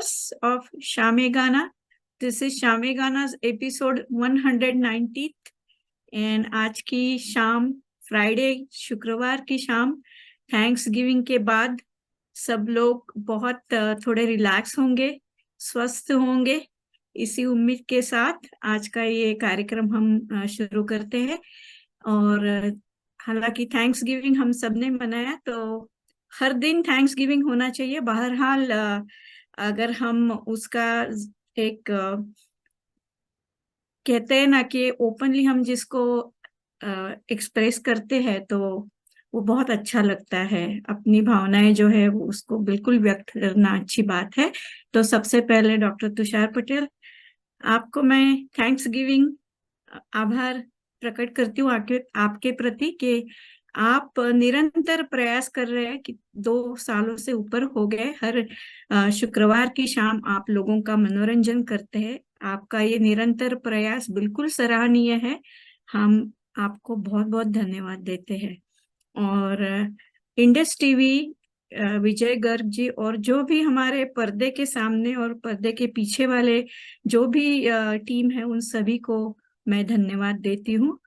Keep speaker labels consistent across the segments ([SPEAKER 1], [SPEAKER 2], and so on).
[SPEAKER 1] hours of Shame Gana. This is Shame Gana's episode 190th and आज की शाम Friday शुक्रवार की शाम थैंक्स गिविंग के बाद सब लोग बहुत थोड़े रिलैक्स होंगे, स्वस्थ होंगे। इसी उम्मीद के साथ आज का ये कार्यक्रम हम शुरू करते हैं। और हालांकि थैंक्स गिविंग हम सबने मनाया, तो हर दिन थैंक्स गिविंग होना चाहिए। बहरहाल अगर हम उसका एक कहते हैं ना कि ओपनली हम जिसको एक्सप्रेस करते हैं तो वो बहुत अच्छा लगता है। अपनी भावनाएं जो है वो उसको बिल्कुल व्यक्त करना अच्छी बात है। तो सबसे पहले डॉक्टर तुषार पटेल, आपको मैं थैंक्स गिविंग आभार प्रकट करती हूँ आपके प्रति कि आप निरंतर प्रयास कर रहे हैं कि 2 सालों से ऊपर हो गए हर शुक्रवार की शाम आप लोगों का मनोरंजन करते हैं। आपका ये निरंतर प्रयास बिल्कुल सराहनीय है। हम आपको बहुत बहुत धन्यवाद देते हैं। और इंडस टीवी, विजय गर्ग जी और जो भी हमारे पर्दे के सामने और पर्दे के पीछे वाले जो भी टीम है, उन सभी को मैं धन्यवाद देती हूँ।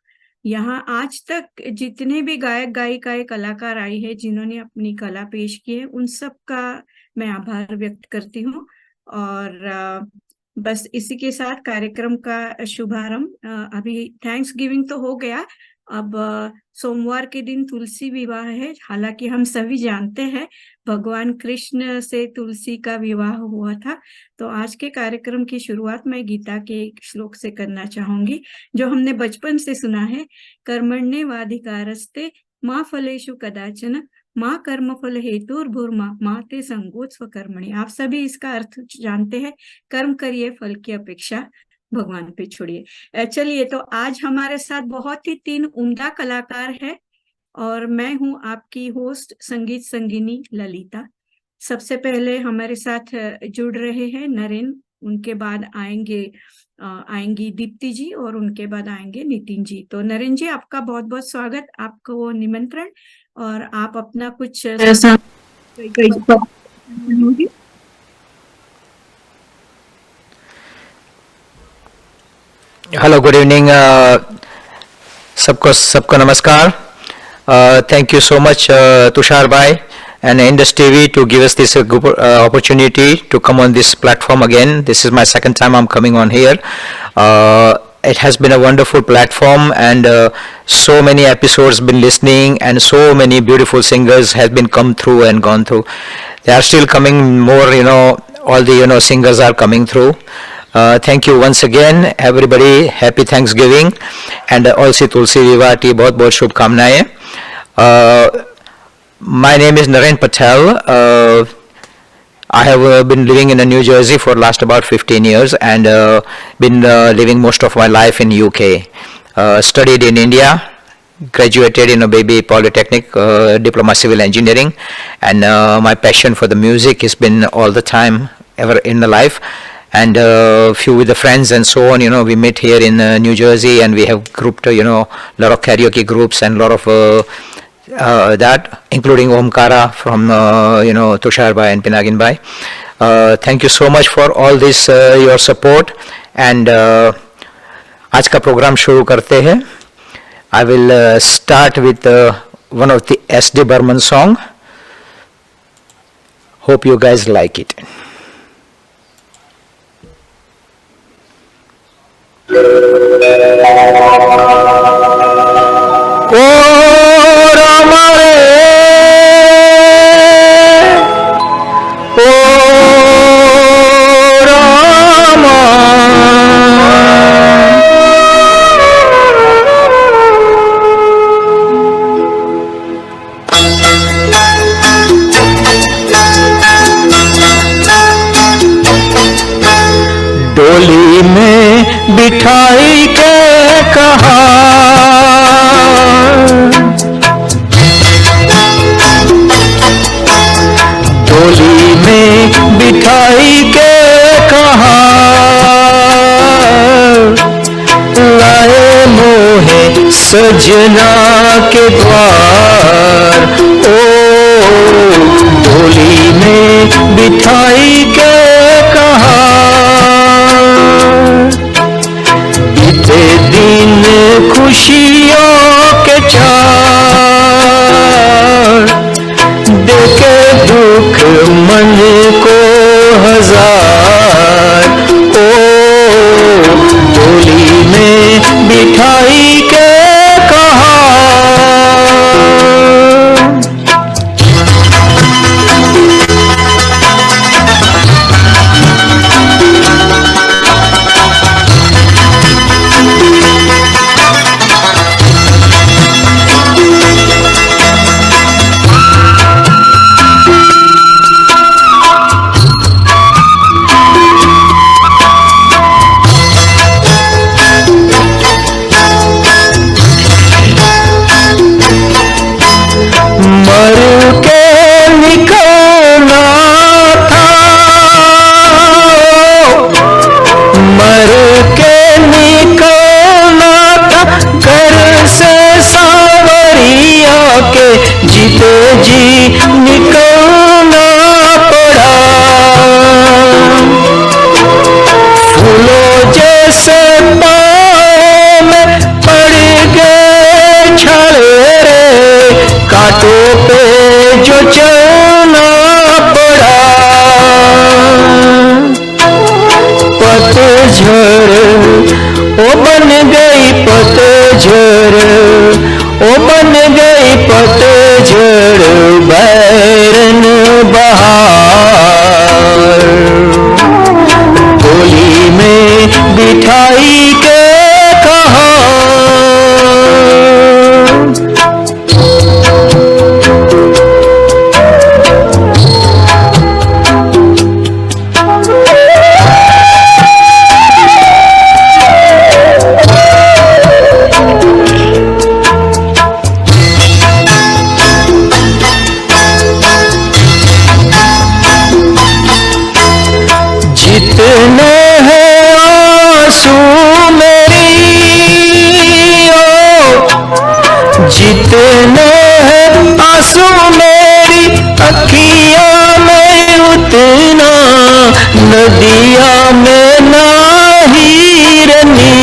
[SPEAKER 1] यहाँ आज तक जितने भी गायक गायिकाएं कलाकार आई है जिन्होंने अपनी कला पेश की है, उन सब का मैं आभार व्यक्त करती हूँ। और बस इसी के साथ कार्यक्रम का शुभारंभ। अभी थैंक्स गिविंग तो हो गया, अब सोमवार के दिन तुलसी विवाह है। हालांकि हम सभी जानते हैं भगवान कृष्ण से तुलसी का विवाह हुआ था। तो आज के कार्यक्रम की शुरुआत मैं गीता के एक श्लोक से करना चाहूंगी जो हमने बचपन से सुना है। कर्मण्येवाधिकारस्ते माँ फलेषु कदाचन माँ कर्म फल हेतुर्भुर्मा माँ ते संगोत स्वकर्मणि। आप सभी इसका अर्थ जानते हैं, कर्म करिए, फल की अपेक्षा भगवान पे छोड़िए। चलिए, तो आज हमारे साथ बहुत ही 3 उम्दा कलाकार हैं और मैं हूं आपकी होस्ट संगीत संगिनी ललिता। सबसे पहले हमारे साथ जुड़ रहे हैं नरेन, उनके बाद आएंगी दीप्ति जी और उनके बाद आएंगे नितिन जी। तो नरेन जी, आपका बहुत बहुत स्वागत, आपको निमंत्रण, और आप अपना कुछ
[SPEAKER 2] हेलो, गुड इवनिंग सबको नमस्कार। Thank you so much Tushar bhai and Indus TV to give us this opportunity to come on this platform again. This is my second time I'm coming on here. It has been a wonderful platform and so many episodes been listening and so many beautiful singers have been come through and gone through. They are still coming more, all the singers are coming through. Thank you once again everybody. Happy Thanksgiving and also Tulsi Vivaah की बहुत बहुत शुभकामनाएं। My name is Naren Patel. I have been living in New Jersey for last about 15 years and been living most of my life in UK. Studied in India, graduated in a Baby Polytechnic, Diploma Civil Engineering, and my passion for the music has been all the time ever in the life. And few with the friends and so on, we met here in New Jersey and we have grouped, lot of karaoke groups and lot of that, including Omkara from, Tushar bhai and Pinagin bhai. Thank you so much for all this, your support. And आज का programme शुरू करते हैं. I will start with one of the S.D. Burman song. Hope you guys like it. डोली में बिठाई के कहा डोली में बिठाई के कहा लाए मोहे सजना के द्वार। ओ डोली में बिठाई के गई पतझड़, ओ बन गई पतझड़ बैरन बहार। डोली में बिठाई के कहा जितने हैं आंसू मेरी ओ, जितने हैं आंसू मेरी अखियां में उतना नदिया में नाहिरनी।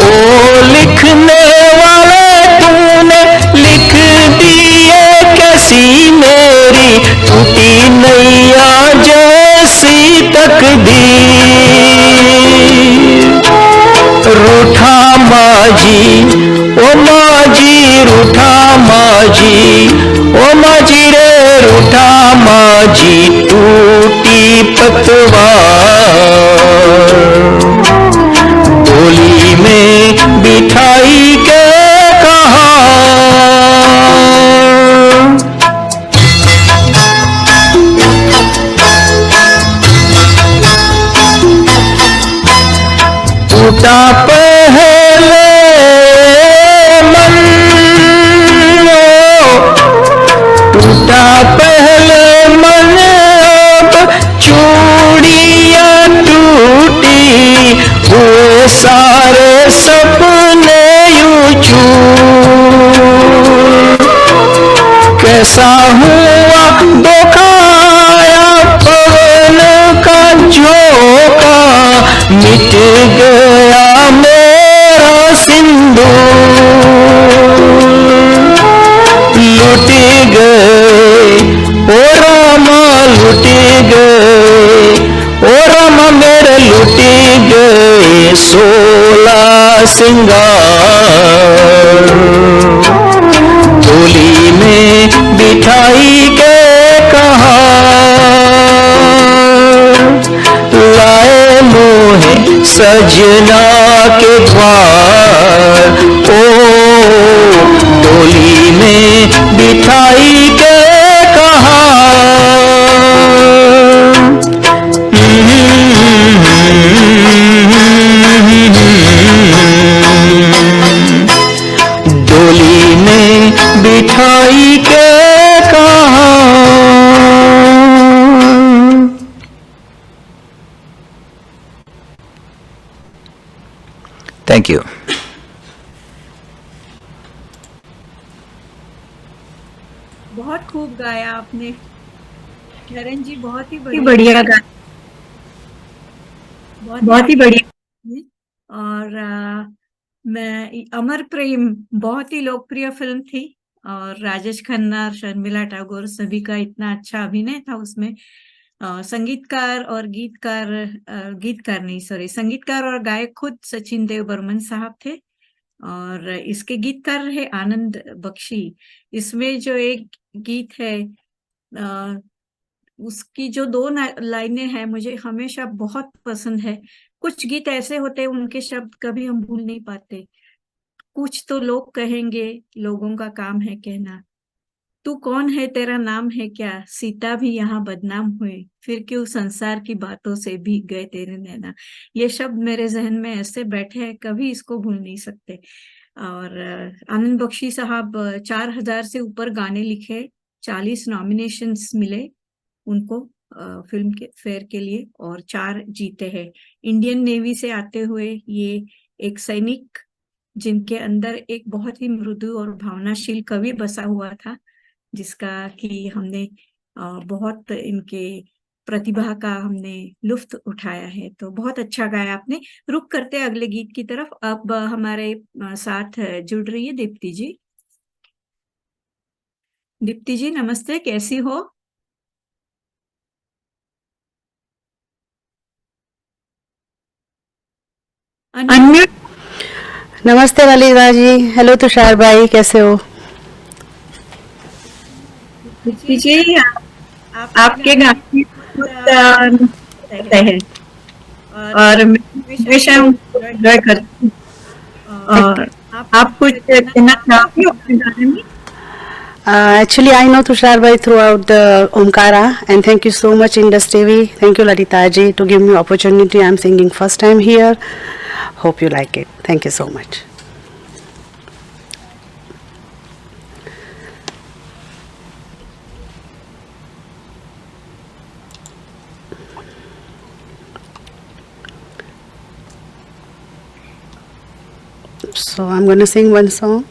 [SPEAKER 2] ओ लिखने वाले तूने लिख दिए कैसी मेरी टूटी नैया जैसी तकदीर। रूठा माझी ओ माझी रूठा माझी ओ माझी रे रूठा माझी टूटी पतवार। डोली में बिठाई के कहा टूटा पहले मन, टूटा पहले मन अब चूड़ियां टूटी, हुए सारे सपने यूं चूर। कैसा हुआ धोखाया पवन का झोंका, मिट गया मेरा सिंदूर। लुट गए ओ रामा लुट गए ओ रामा मेरे लुट गए 16 सिंगार। डोली में बिठाई के कहा लाए मोहे सजना के द्वार। ओ डोली में बिठाई के कहा डोली में बिठाई के कहा। Thank you.
[SPEAKER 1] बहुत खूब गाया आपने नरेन जी, बहुत ही बढ़िया गाया, बहुत ही बढ़िया। और मैं अमर प्रेम बहुत ही लोकप्रिय फिल्म थी और राजेश खन्ना और शर्मिला टैगोर सभी का इतना अच्छा अभिनय था उसमें। संगीतकार और गीतकार नहीं सॉरी संगीतकार और गायक खुद सचिन देव बर्मन साहब थे और इसके गीतकार रहे आनंद बख्शी। इसमें जो एक गीत है उसकी जो 2 लाइनें हैं मुझे हमेशा बहुत पसंद है। कुछ गीत ऐसे होते हैं उनके शब्द कभी हम भूल नहीं पाते। कुछ तो लोग कहेंगे, लोगों का काम है कहना, तू कौन है तेरा नाम है क्या, सीता भी यहाँ बदनाम हुए, फिर क्यों संसार की बातों से भीग गए तेरे नैना। ये शब्द मेरे जहन में ऐसे बैठे हैं, कभी इसको भूल नहीं सकते। और आनंद बख्शी साहब 4000 से ऊपर गाने लिखे, 40 नॉमिनेशंस मिले उनको फिल्म के फेयर के लिए और 4 जीते हैं। इंडियन नेवी से आते हुए ये एक सैनिक जिनके अंदर एक बहुत ही मृदु और भावनाशील कवि बसा हुआ था, जिसका कि हमने बहुत इनके प्रतिभा का हमने लुफ्त उठाया है। तो बहुत अच्छा गाया आपने। रुक करते अगले गीत की तरफ। अब हमारे साथ जुड़ रही है दीप्ति जी। दीप्ति जी नमस्ते, कैसी हो? अनम्यूट।
[SPEAKER 3] नमस्ते ललिता जी। हेलो तुषार भाई, कैसे हो?
[SPEAKER 1] जी, आपके गाने बहुत होते हैं और मैं हमेशा उनको एंजॉय करती हूँ। और आप कुछ कहना चाहोगे अपने गाने में?
[SPEAKER 3] Actually, I know Tushar bhai throughout the Omkara, and thank you so much, Indus TV. Thank you, Lalita ji, to give me opportunity. I'm singing first time here. Hope you like it. Thank you so much. So I'm going to sing one song.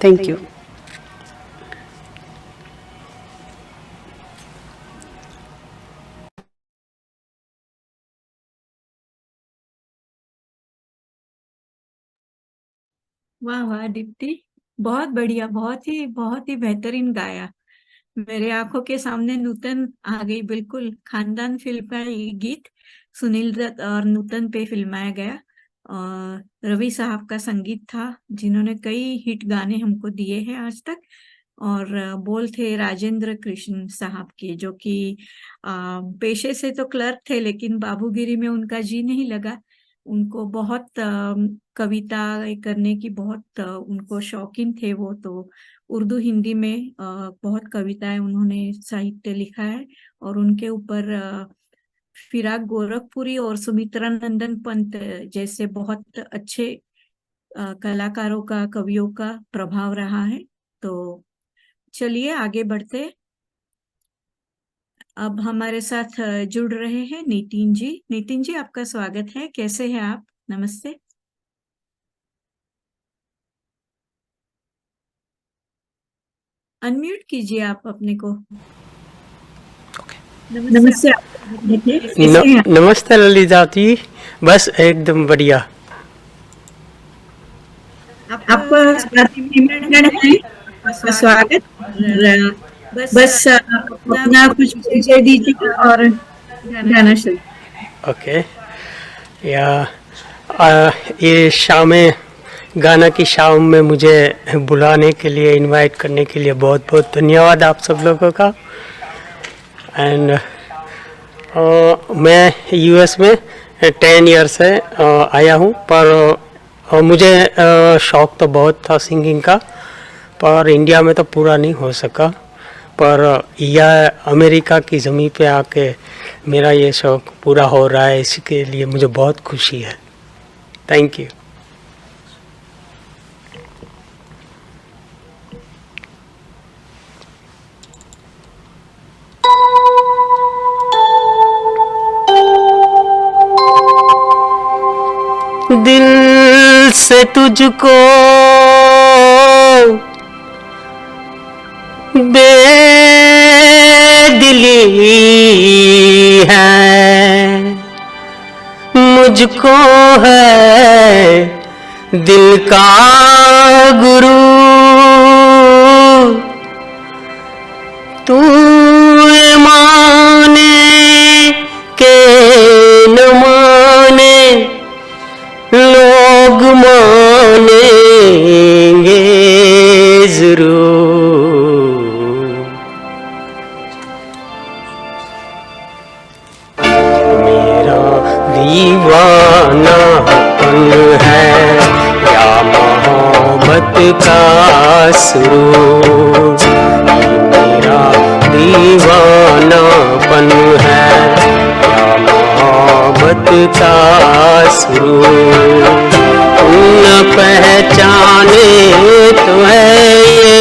[SPEAKER 3] Thank you.
[SPEAKER 1] वाह वाह दीप्ति, बहुत बढ़िया, बहुत ही बेहतरीन गाया। मेरे आंखों के सामने नूतन आ गई, बिल्कुल खानदान फिल्म का ये गीत सुनील दत्त और नूतन पे फिल्माया गया और रवि साहब का संगीत था, जिन्होंने कई हिट गाने हमको दिए हैं आज तक। और बोल थे राजेंद्र कृष्ण साहब के, जो कि पेशे से तो क्लर्क थे, लेकिन बाबूगिरी में उनका जी नहीं लगा। उनको बहुत कविता करने की बहुत उनको शौकीन थे वो, तो उर्दू हिंदी में बहुत कविताएं उन्होंने साहित्य लिखा है। और उनके ऊपर फिराक गोरखपुरी और सुमित्रा नंदन पंत जैसे बहुत अच्छे कलाकारों का, कवियों का प्रभाव रहा है। तो चलिए आगे बढ़ते। अब हमारे साथ जुड़ रहे हैं नितिन जी। नितिन जी, आपका स्वागत है, कैसे हैं आप? नमस्ते। अनम्यूट कीजिए आप अपने को। नमस्ते, कैसे हैं?
[SPEAKER 4] नमस्ते ललिता जी, बस एकदम बढ़िया।
[SPEAKER 1] आपका स्वागत। बस अपना कुछ परिचय दीजिए और गाना शुरू।
[SPEAKER 4] ओके, ये शाम में गाना की शाम में मुझे बुलाने के लिए, इनवाइट करने के लिए बहुत बहुत धन्यवाद आप सब लोगों का। एंड मैं यूएस में 10 ईयर से आया हूँ, पर मुझे शौक़ तो बहुत था सिंगिंग का, पर इंडिया में तो पूरा नहीं हो सका। पर यह अमेरिका की ज़मीन पे आके मेरा ये शौक़ पूरा हो रहा है, इसके लिए मुझे बहुत खुशी है। Thank you. दिल से तुझको बेदिली है, मुझको है दिल का गुरु, तू ये माने के न माने लोग मानेंगे जरूर। मेरा दीवानापन है या मोहब्बत का सुरूर, मेरा दीवानापन है या मोहब्बत का सुरूर। न पहचाने तो है ये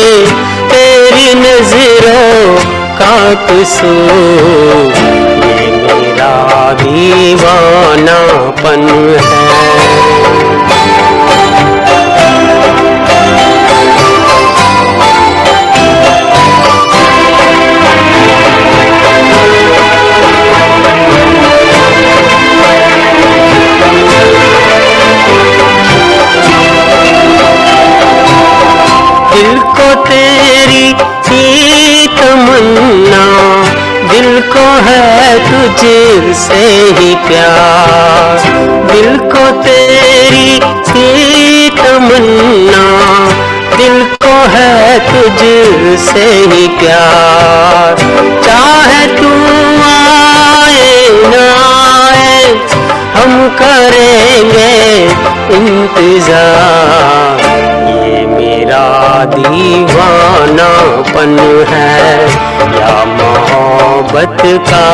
[SPEAKER 4] तेरी नजरों का कसूर, ये मेरा दीवानापन है। दिल को तेरी ही तमन्ना, दिल को है तुझसे ही प्यार, दिल को तेरी ही तमन्ना, दिल को है तुझसे ही प्यार। चाहे तू आए ना आए हम करेंगे इंतजार, ये मेरा दीवानापन है या मोहब्बत का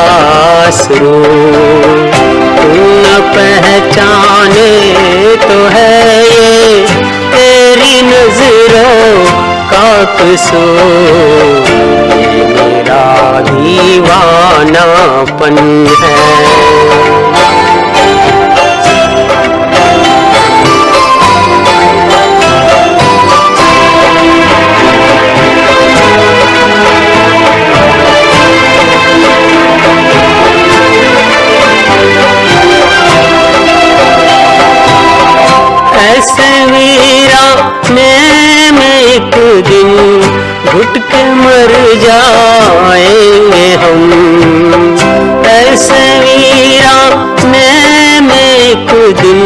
[SPEAKER 4] सुरूर। न पहचाने तो है ये तेरी नजरों का कसूर, ये मेरा दीवानापन है। जाएंगे हम। ऐसे वीराने में एक दिन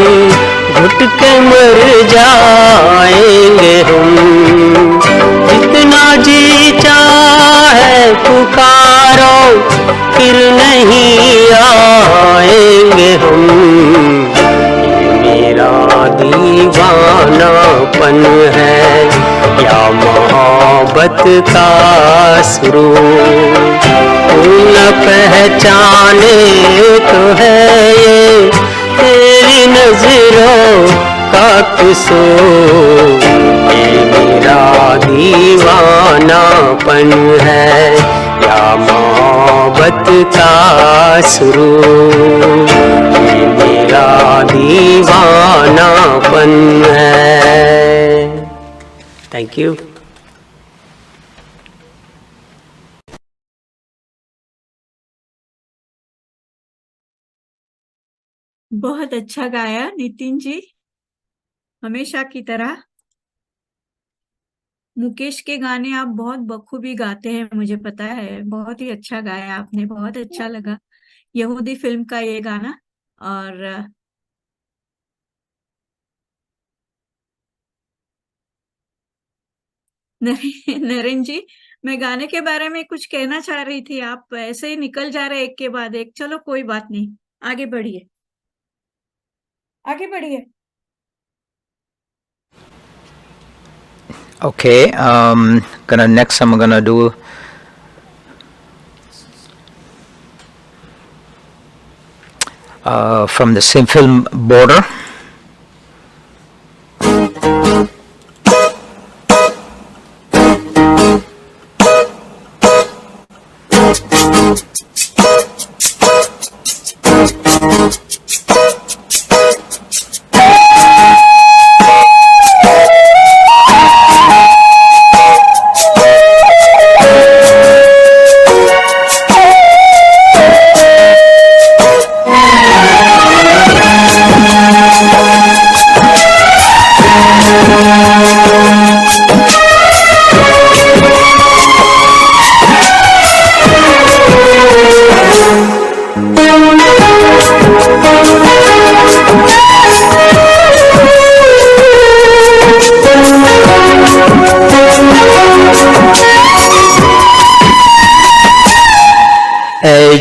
[SPEAKER 4] घुट के मर जाएंगे हम। जितना जी चाहे पुकारो फिर नहीं आएंगे हम। मेरा दीवानापन है या मोहब्बत का शुरू, न पहचाने तो है ये तेरी नजरों का कसूर। ये मेरा दीवानापन है या मोहब्बत का शुरू, ये मेरा दीवानापन है। Thank you.
[SPEAKER 1] बहुत अच्छा गाया नितिन जी, हमेशा की तरह। मुकेश के गाने आप बहुत बखूबी गाते हैं, मुझे पता है। बहुत ही अच्छा गाया आपने, बहुत अच्छा लगा यहूदी फिल्म का ये गाना। और नरेन जी, मैं गाने के बारे में कुछ कहना चाह रही थी, आप ऐसे ही निकल जा रहे एक के बाद एक। चलो कोई बात नहीं, आगे बढ़िए, आगे बढ़िए।
[SPEAKER 2] Okay, next I'm gonna do from the same film Border.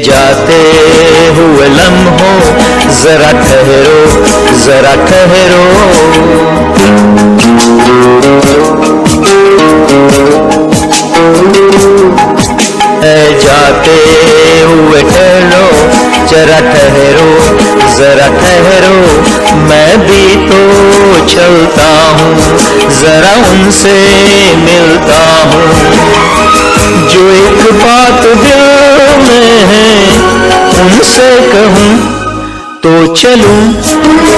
[SPEAKER 2] जाते हुए लम्हों जरा ठहरो, जरा ठहरो। जाते हुए ठहरो, जरा ठहरो, जरा ठहरो। मैं भी तो चलता हूँ, जरा उनसे मिलता हूँ। जो एक बात दिल में है उनसे कहूँ तो चलूं,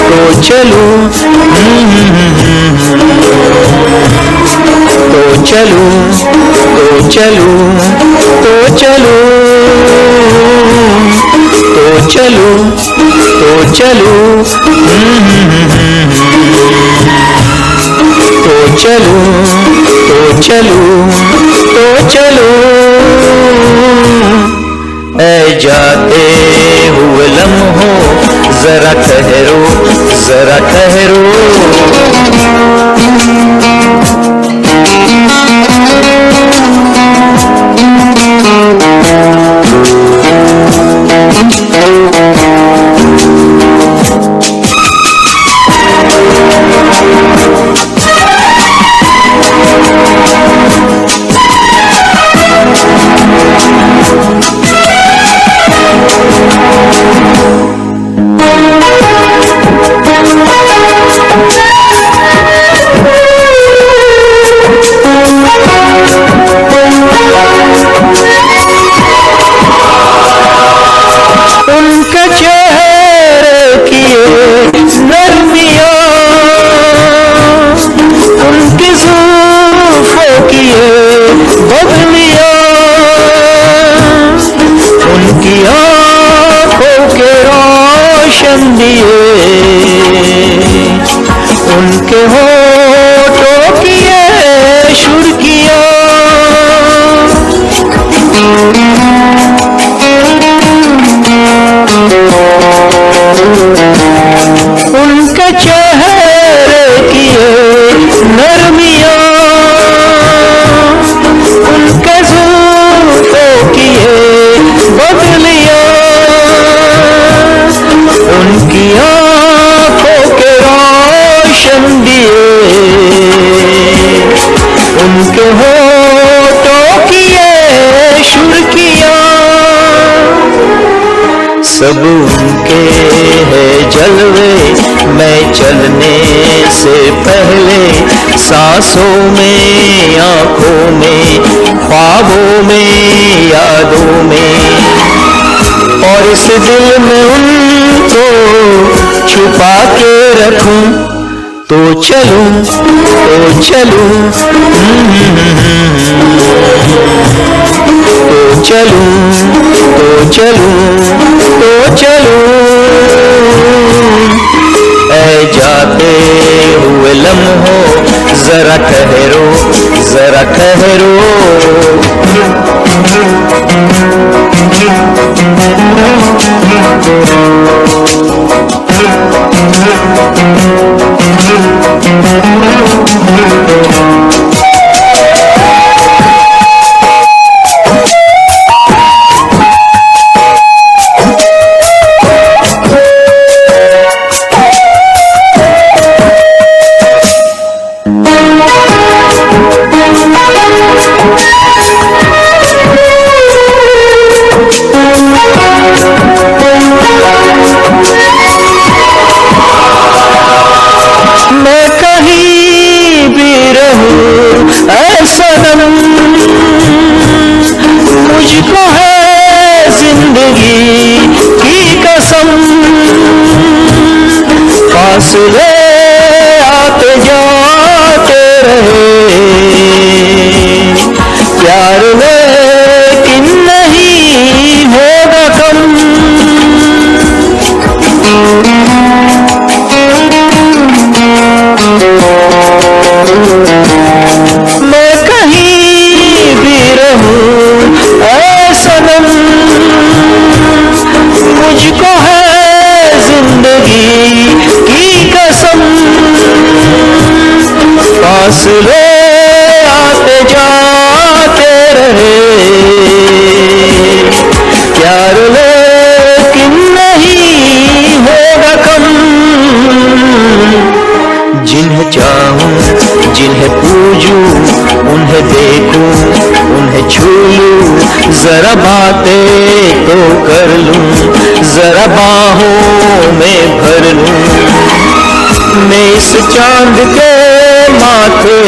[SPEAKER 2] तो चलूं, तो चलूं, तो चलूं, तो चलूं, तो चलूं, तो चलूं, तो चलूं, तो चलूं, तो चलूं। ऐ जाते हुए लम्हों जरा ठहरो, जरा ठहरो। सब उनके हैं जलवे, मैं चलने से पहले सांसों में, आंखों में, ख्वाबों में, यादों में, और इस दिल में उनको छुपा के रखूं, तो चलूं, तो चलूं, तो चलूं, तो चलूं, तो चलूं, ऐ जाते हुए लम्हों जरा ठहरो, जरा ठहरो। मैं कहीं भी रहूं ऐ सनम, मुझको है जिंदगी की कसम, फासले आते जाते रहे, प्यार लेकिन नहीं होगा कम। मैं कहीं भी रहूं ऐ सनम, मुझको है जिंदगी की कसम, फासले आते जाते रहे, प्यार लेकिन नहीं होगा कम। जिन्हें चाहूं, जिन्हें पूजूं, उन्हें देखूं, उन्हें छू लूं, जरा बातें तो कर लूं, जरा बाहों में भर लूं, मैं इस चांद के माथे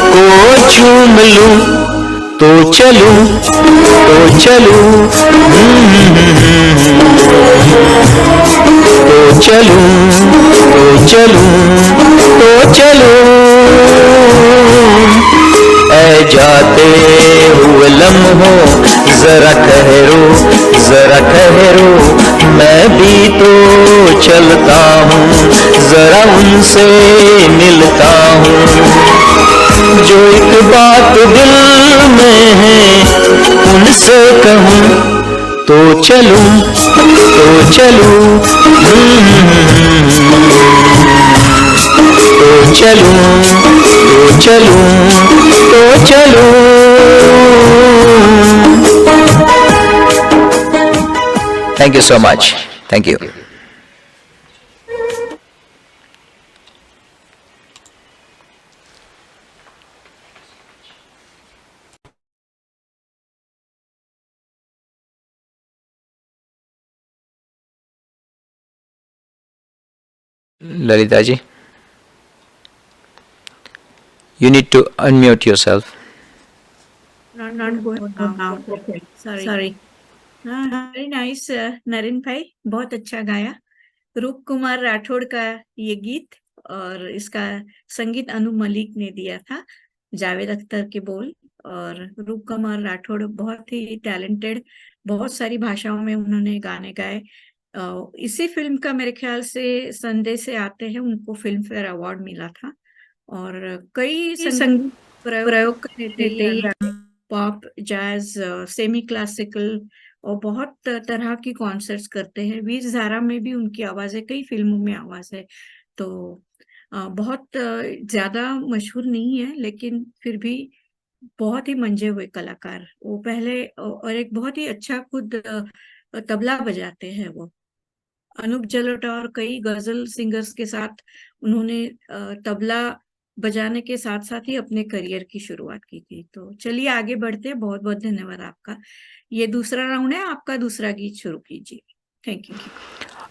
[SPEAKER 2] को चूम लूं, तो चलूं, तो चलूं, तो चलूं, तो चलूं, तो चलूं, ऐ जाते हुए लम्हों जरा ठहरो, जरा ठहरो, मैं भी तो चलता हूँ, जरा उनसे मिलता हूँ, जो एक बात दिल में है उनसे कहूँ, तो चलूं, तो चलूं, तो चलूं, तो चलूं, तो चलूं। Thank you so much. Thank you. Lalita ji, you need to unmute yourself.
[SPEAKER 1] Not going now. Okay. Sorry. Very nice Naren भाई, बहुत अच्छा गाया। रूप कुमार राठौड़ का ये गीत और इसका संगीत अनु मलिक ने दिया था, जावेद अख्तर के बोल। और रूप कुमार राठौड़ बहुत ही टैलेंटेड, बहुत सारी भाषाओं में उन्होंने गाने गाए। इसी फिल्म का मेरे ख्याल से संदेश से आते हैं, उनको फिल्म फेयर अवार्ड मिला था। और कई संगीत प्रयोग करते थे, पॉप, जैज, सेमी क्लासिकल और बहुत तरह की कॉन्सर्ट्स करते हैं। वीर ज़ारा में भी उनकी आवाज है, कई फिल्मों में आवाज है। तो बहुत ज्यादा मशहूर नहीं है, लेकिन फिर भी बहुत ही मंजे हुए कलाकार वो पहले। और एक बहुत ही अच्छा खुद तबला बजाते हैं वो। अनूप जलोटा और कई गजल सिंगर्स के साथ उन्होंने तबला बजाने के साथ साथ ही अपने करियर की शुरुआत की थी। तो चलिए आगे बढ़ते हैं। बहुत बहुत धन्यवाद आपका। ये दूसरा राउंड है, आपका दूसरा गीत शुरू कीजिए। Thank you.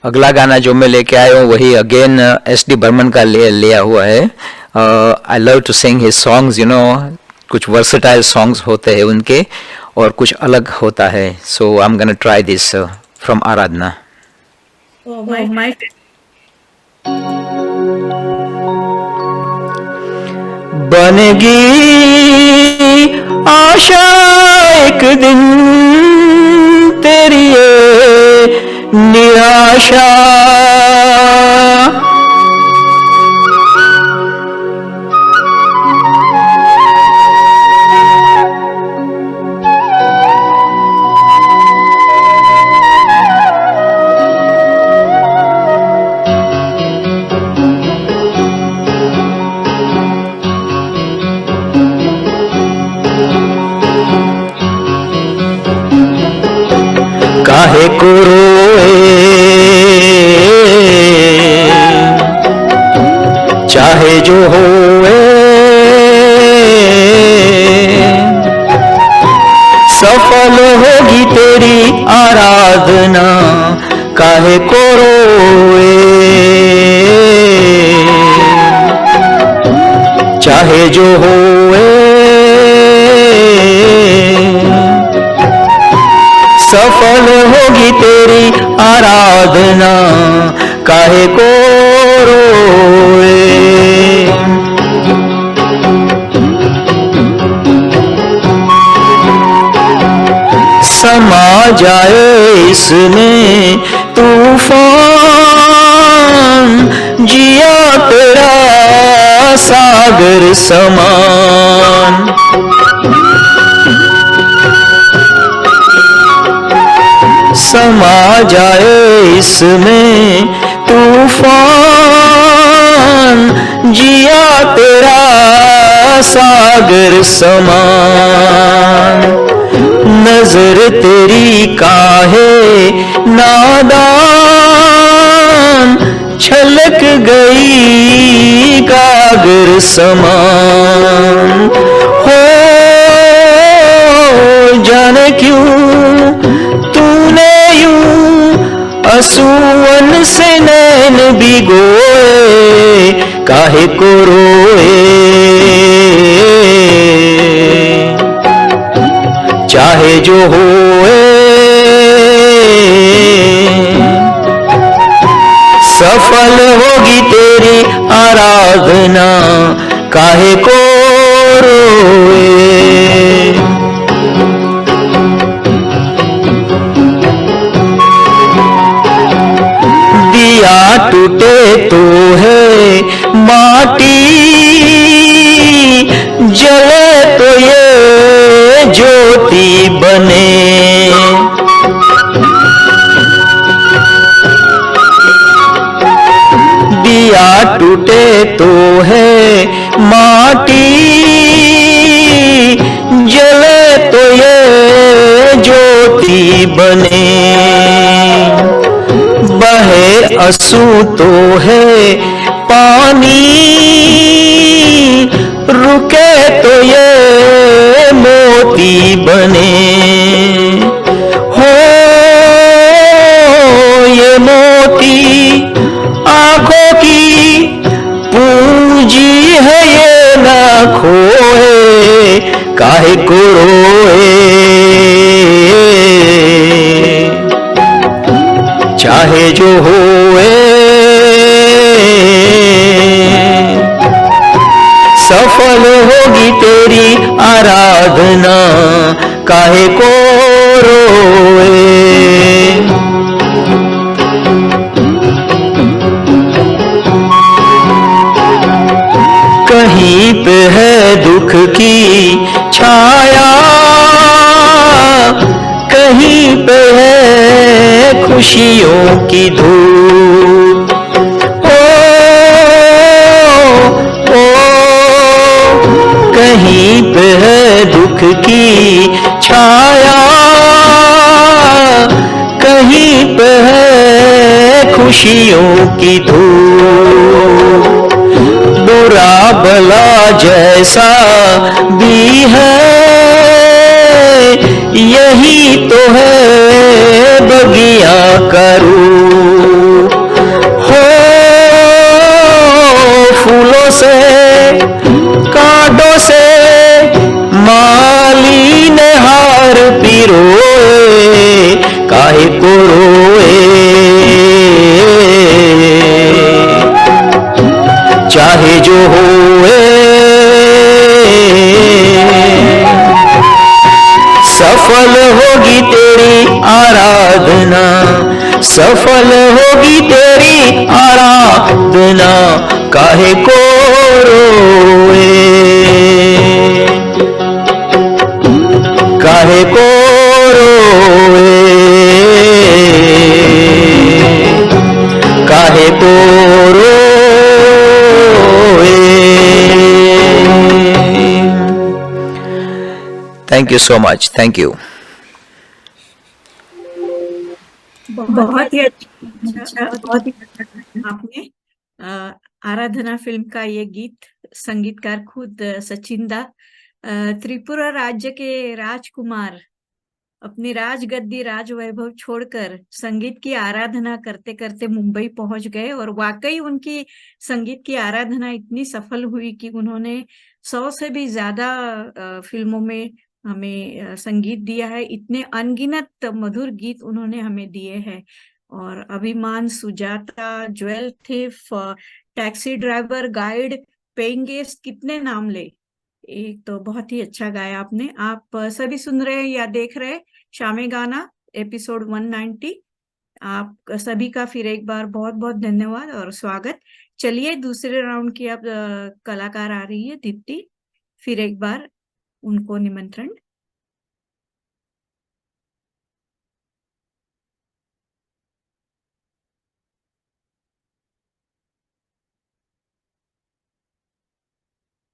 [SPEAKER 2] अगला गाना जो मैं लेके आया हूँ वही अगेन एस.डी. बर्मन का लिया हुआ है. I love to sing his songs, you know. कुछ वर्सेटाइल सॉन्ग्स होते हैं उनके और कुछ अलग होता है. So I am gonna try this from Aradhana.
[SPEAKER 1] माय
[SPEAKER 2] बनेगी आशा एक दिन तेरी ये निराशा. काहे को रोए चाहे जो होए, सफल होगी तेरी आराधना. काहे को रोए चाहे जो होए, सफल होगी तेरी आराधना. काहे को रोए. समा जाए इसमें तूफान, जिया तेरा सागर समान. समा जाए इसमें तूफान, जिया तेरा सागर समान. नजर तेरी काहे नादान, छलक गई कागर समान. हो जाने क्यों तूने यूं असुवन से नैन भिगोए. काहे को रोए चाहे जो होए, सफल होगी तेरी आराधना. काहे को रोए. दिया टूटे तो है माटी, जले तो ये ज्योति बने. दिया टूटे तो है माटी, जले तो ये ज्योति बने. बहे आंसू तो है पानी, रुके तो ये मोती बने. हो ये मोती आंखों की पूंजी है, ये ना खोए. काहे को रोए चाहे जो होए, सफल होगी तेरी आराधना. काहे को रोए. कहीं पे है दुख की छाया, कहीं पे है खुशियों की धूप. ओ कहीं पे है दुख की छाया, कहीं पे है खुशियों की धूप. बुरा भला जैसा भी है, यही तो है बगिया का सफल होगी तेरी आराधना, काहे को रोए, काहे को रोए, काहे को रोए। Thank you so much. Thank you.
[SPEAKER 1] बहुत ही अच्छा बहुत ही अच्छा आपने आराधना फिल्म का ये गीत संगीतकार खुद सचिन दा, त्रिपुरा राज्य के राजकुमार अपनी राजगद्दी राज वैभव छोड़कर संगीत की आराधना करते करते मुंबई पहुंच गए, और वाकई उनकी संगीत की आराधना इतनी सफल हुई कि उन्होंने 100 से भी ज्यादा फिल्मों में हमें संगीत दिया है। इतने अनगिनत मधुर गीत उन्होंने हमें दिए हैं। और अभिमान, Sujata, jewel thief, taxi driver, guide, paying guest, कितने नाम ले। एक तो बहुत ही अच्छा गाया आपने। आप सभी सुन रहे हैं या देख रहे शामे गाना एपिसोड 190। आप सभी का फिर एक बार बहुत बहुत धन्यवाद और स्वागत। चलिए दूसरे राउंड की अब कलाकार आ रही है दीप्ति, फिर एक बार उनको निमंत्रण।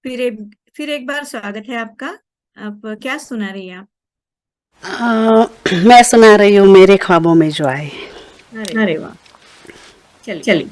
[SPEAKER 1] फिर एक बार स्वागत है आपका। आप क्या सुना रही हैं आप?
[SPEAKER 3] मैं सुना रही हूँ मेरे ख्वाबों में जो आए।
[SPEAKER 1] अरे वाह, चलिए।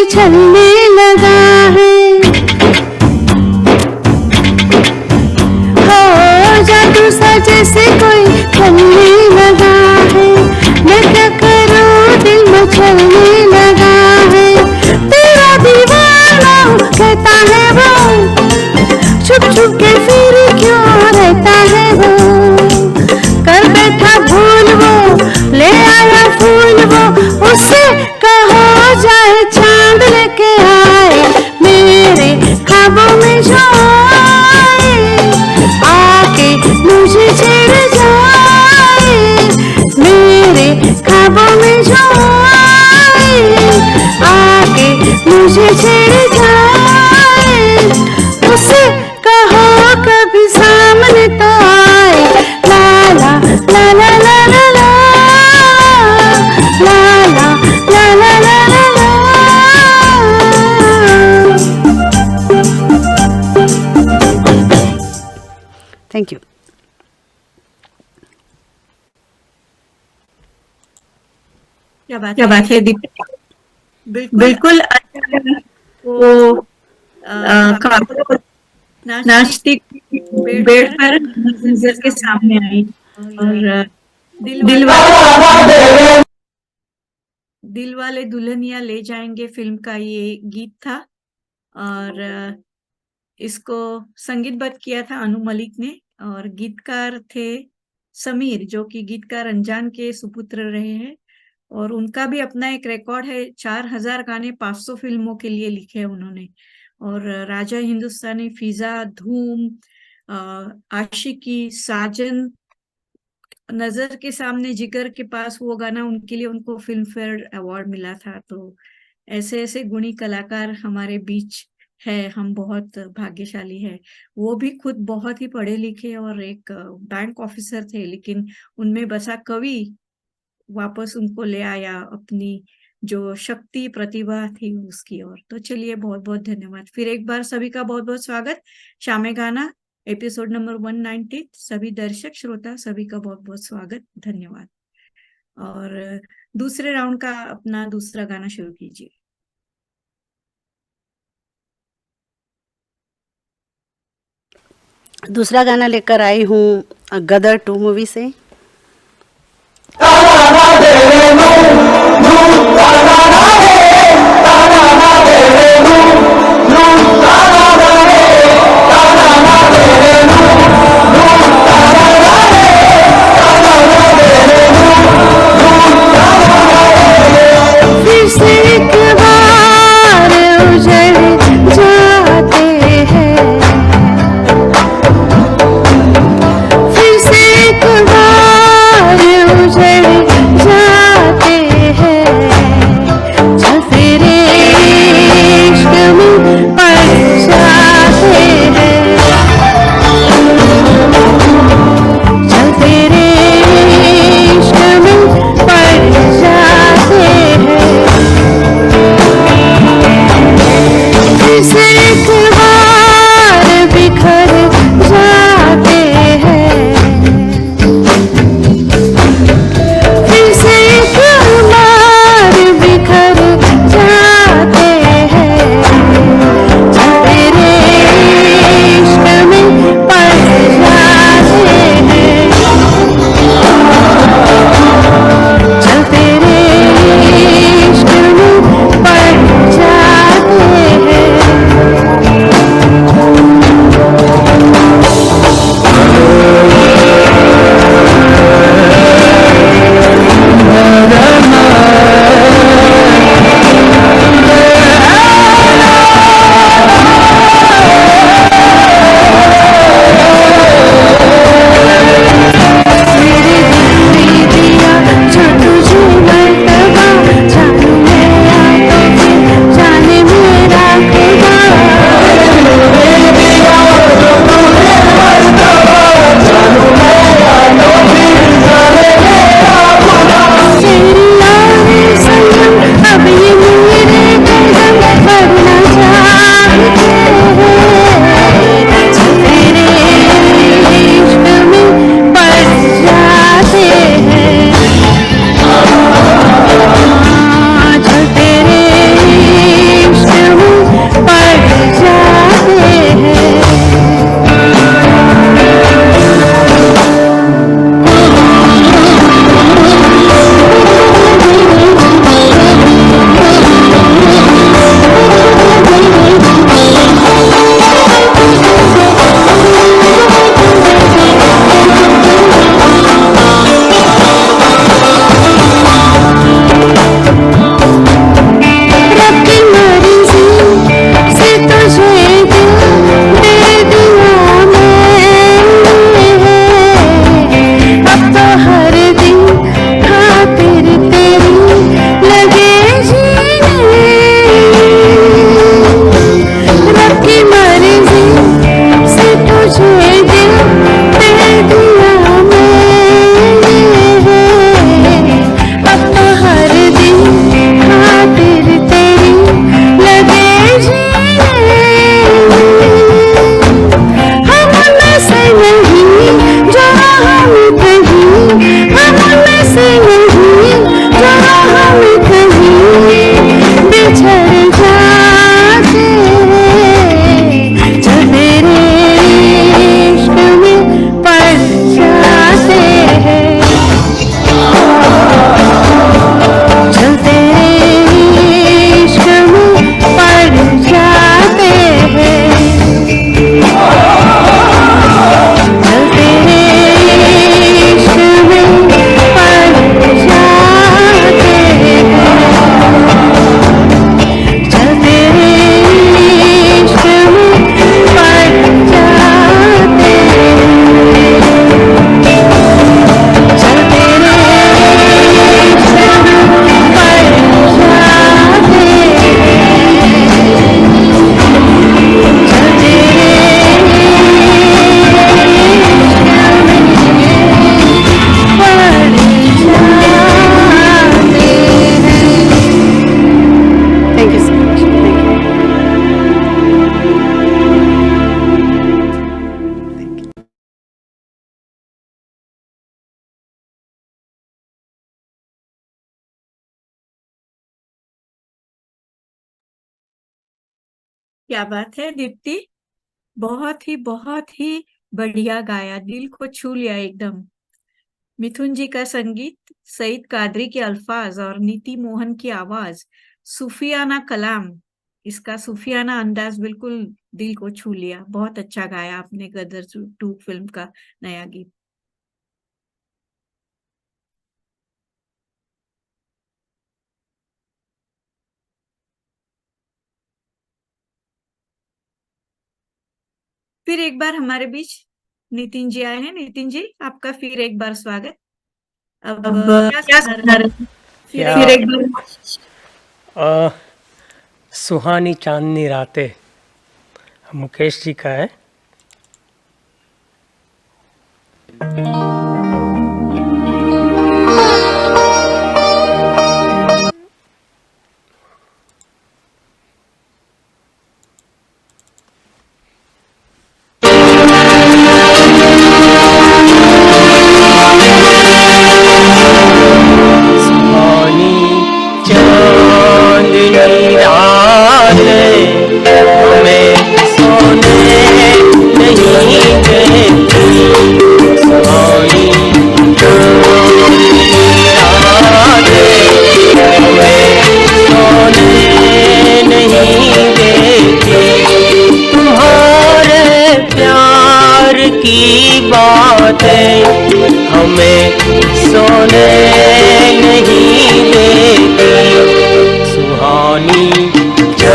[SPEAKER 3] चलने लगा है, हो जादू सा जैसे कोई चलने मुझे छेड़ जाए, उसे कहो कभी सामने तो आए। ला ला ला ला ला ला ला, ला ला ला ला ला ला ला। Thank you.
[SPEAKER 1] क्या बात है दीपिका, बिल्कुल अच्छा लगा। वो काफी नाचती बेड पर नजर के सामने आई और दिल वाले दुल्हनिया ले जाएंगे फिल्म का ये गीत था और इसको संगीतबद्ध किया था अनु मलिक ने और गीतकार थे समीर, जो कि गीतकार अनजान के सुपुत्र रहे हैं और उनका भी अपना एक रिकॉर्ड है। 4000 गाने 500 फिल्मों के लिए लिखे हैं उन्होंने और राजा हिंदुस्तानी, फिजा, धूम, आशिकी, साजन, नजर के सामने, जिगर के पास, वो गाना उनके लिए उनको फिल्म फेयर अवार्ड मिला था। तो ऐसे ऐसे गुणी कलाकार हमारे बीच है, हम बहुत भाग्यशाली है। वो भी खुद बहुत ही पढ़े लिखे और एक बैंक ऑफिसर थे, लेकिन उनमें बसा कवि वापस उनको ले आया अपनी जो शक्ति प्रतिभा थी उसकी ओर। तो चलिए, बहुत बहुत धन्यवाद फिर एक बार सभी का, बहुत बहुत स्वागत शामे गाना एपिसोड नंबर 190। सभी दर्शक श्रोता सभी का बहुत बहुत स्वागत, धन्यवाद। और दूसरे राउंड का अपना दूसरा गाना शुरू कीजिए।
[SPEAKER 3] दूसरा गाना लेकर आई हूँ गदर 2 मूवी से। फिर से एक बार उजड़ जाते हैं, फिर से एक बार उजड़ जाते हैं, चल तेरे इश्क में
[SPEAKER 1] क्या बात है दीप्ति, बहुत ही बढ़िया गाया, दिल को छू लिया एकदम। मिथुन जी का संगीत, सईद कादरी के अल्फाज और नीति मोहन की आवाज, सूफियाना कलाम, इसका सूफियाना अंदाज बिल्कुल दिल को छू लिया। बहुत अच्छा गाया आपने गदर 2 फिल्म का नया गीत। फिर एक बार हमारे बीच नितिन जी आए हैं। नितिन जी, आपका फिर एक बार स्वागत। अब क्या सुना रहे हैं? फिर एक बार
[SPEAKER 4] सुहानी चांदनी रातें मुकेश जी का है। हमें सोने नहीं देती, सुहानी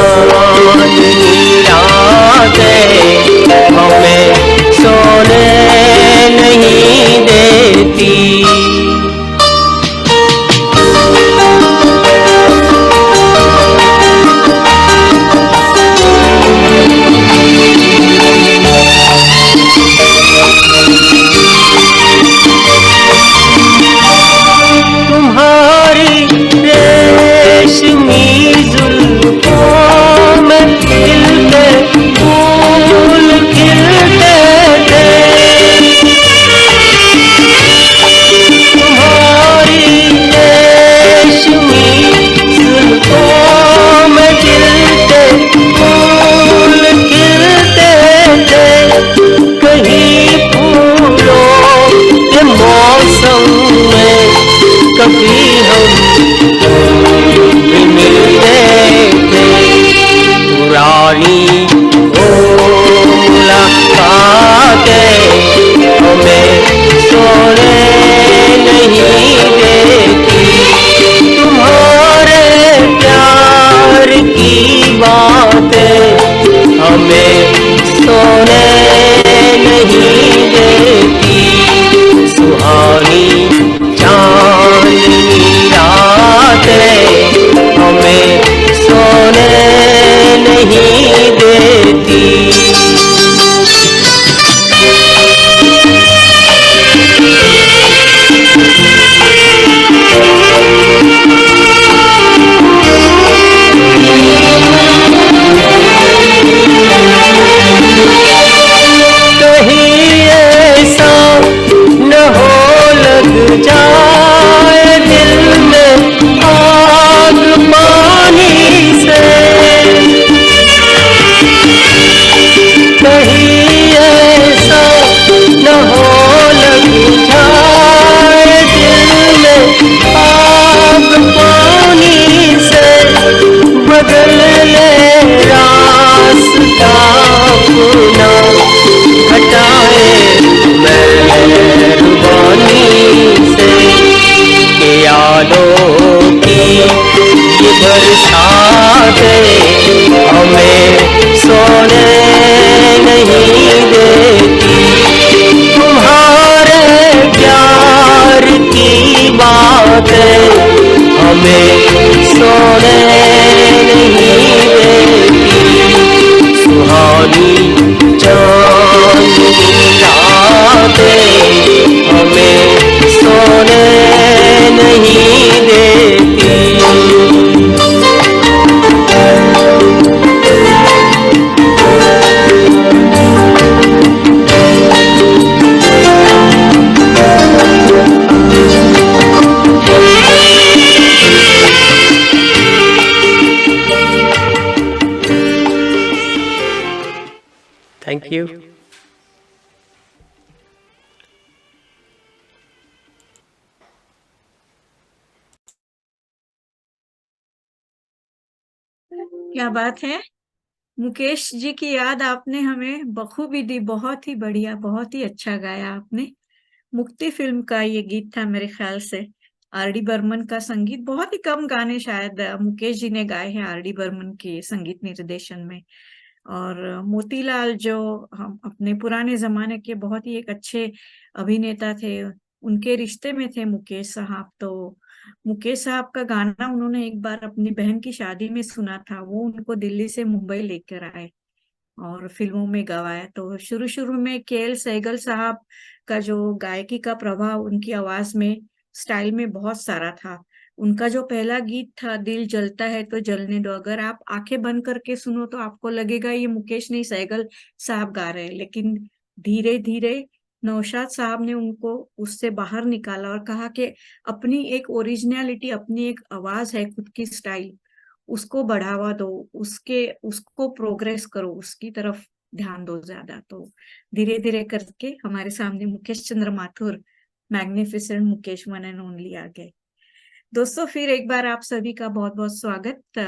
[SPEAKER 4] चांदनी रातें हमें सोने नहीं देती।
[SPEAKER 1] क्या बात है। मुकेश जी की याद आपने हमें बखूबी दी, बहुत ही बढ़िया, बहुत ही अच्छा गाया आपने। मुक्ति फिल्म का ये गीत था मेरे ख्याल से। आर डी बर्मन का संगीत, बहुत ही कम गाने शायद मुकेश जी ने गाए हैं आर डी बर्मन के संगीत निर्देशन में। और मोतीलाल जो हम अपने पुराने जमाने के बहुत ही एक अच्छे अभिनेता थे, उनके रिश्ते में थे मुकेश साहब। तो मुकेश साहब का गाना उन्होंने एक बार अपनी बहन की शादी में सुना था, वो उनको दिल्ली से मुंबई लेकर आए और फिल्मों में गवाया। तो शुरू शुरू में के एल सहगल साहब का जो गायकी का प्रभाव उनकी आवाज में, स्टाइल में बहुत सारा था। उनका जो पहला गीत था दिल जलता है तो जलने दो, अगर आप आंखें बंद करके सुनो तो आपको लगेगा ये मुकेश नहीं सहगल साहब गा रहे हैं। लेकिन धीरे धीरे नौशाद साहब ने उनको उससे बाहर निकाला और कहा कि अपनी एक ओरिजिनलिटी, अपनी एक आवाज है, खुद की स्टाइल, उसको बढ़ावा दो, उसको प्रोग्रेस करो, उसकी तरफ ध्यान दो ज्यादा। तो धीरे धीरे करके हमारे सामने Mukesh Chandra Mathur, magnificent Mukesh one and only आ गए। दोस्तों, फिर एक बार आप सभी का बहुत बहुत स्वागत।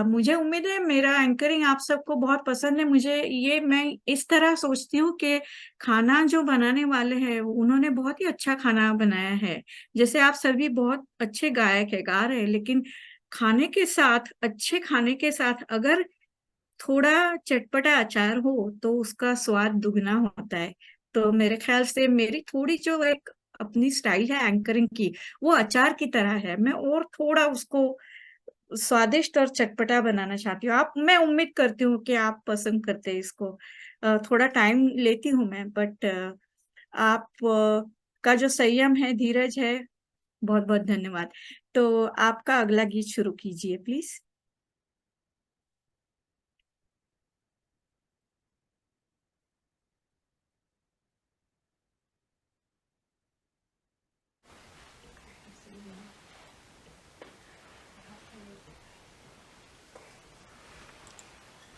[SPEAKER 1] मुझे उम्मीद है मेरा एंकरिंग आप सबको बहुत पसंद है। मैं इस तरह सोचती हूँ कि खाना जो बनाने वाले हैं उन्होंने बहुत ही अच्छा खाना बनाया है। जैसे आप सभी बहुत अच्छे गायक है, गा रहे हैं, लेकिन खाने के साथ, अच्छे खाने के साथ अगर थोड़ा चटपटा अचार हो तो उसका स्वाद दुगना होता है। तो मेरे ख्याल से मेरी थोड़ी जो एक अपनी स्टाइल है एंकरिंग की, वो अचार की तरह है। मैं और थोड़ा उसको स्वादिष्ट और चटपटा बनाना चाहती हूँ। मैं उम्मीद करती हूँ कि आप पसंद करते हैं इसको। थोड़ा टाइम लेती हूँ मैं, बट आप का जो संयम है, धीरज है, बहुत बहुत धन्यवाद। तो आपका अगला गीत शुरू कीजिए प्लीज।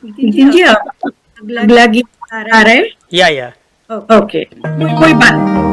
[SPEAKER 1] नितिन जी, अगला गीत आ रहा है।
[SPEAKER 4] या
[SPEAKER 1] ओके, कोई बात नहीं।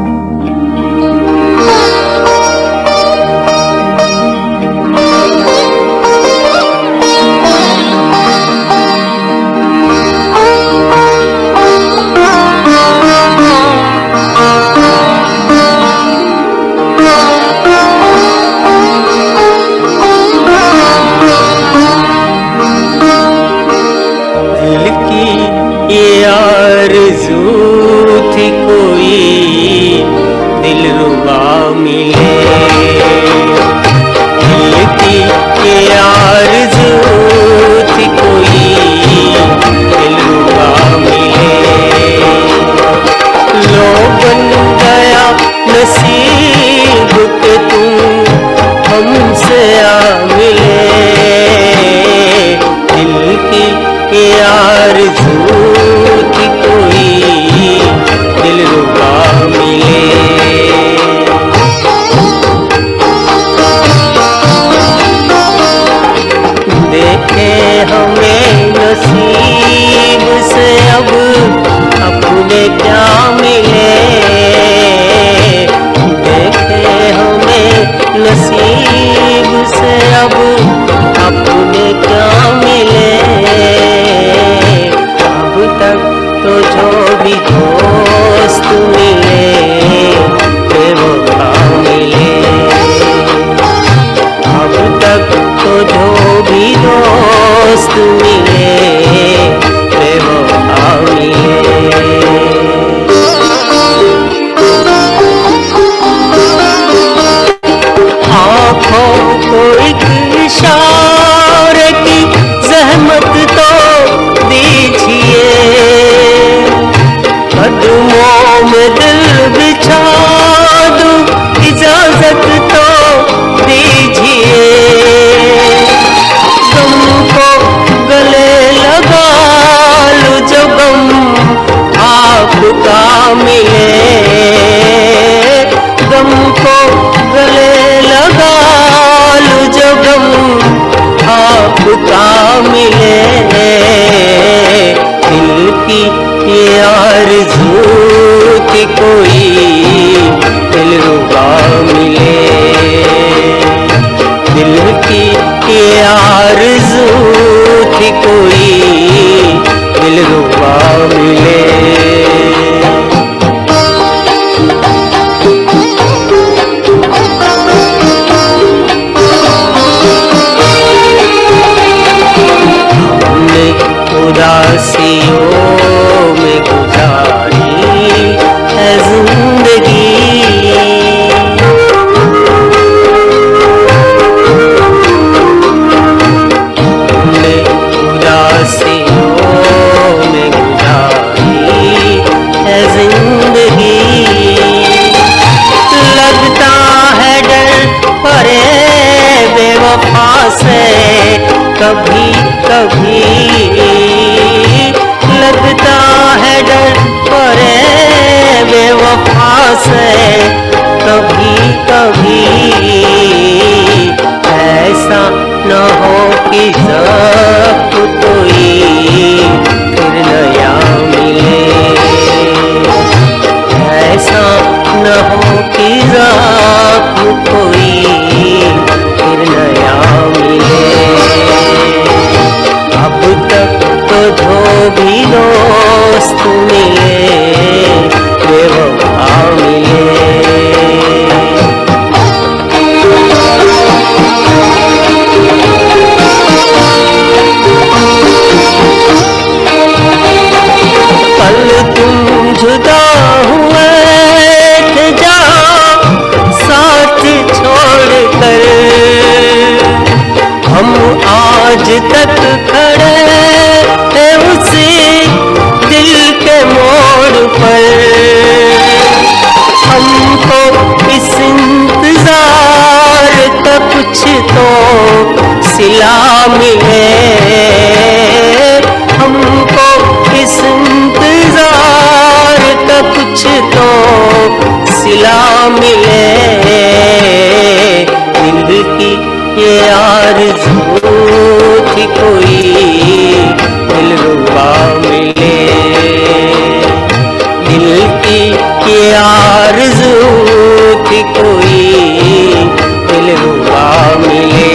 [SPEAKER 4] दिल की ये आरज़ू थी कोई कभी कभी लगता है डर पर बेवफा से, कभी कभी ऐसा न हो कि सब कोई फिर नया मिले, ऐसा न हो कि सब कोई फिर नया मिले। अब तक तो जो भी दोस्त मिले बेवफा मिले। कल तुम जुदा हुए थे जहाँ साथ छोड़ कर, हम आज तक खड़े हैं उसी दिल के मोड़ पर। हमको इस इंतजार का कुछ तो सिला मिले, हमको इस इंतजार का कुछ तो सिला मिले। दिल की ये आरज़ू थी कोई दिलरुबा मिले, दिल की ये आरज़ू थी कोई दिलरुबा मिले।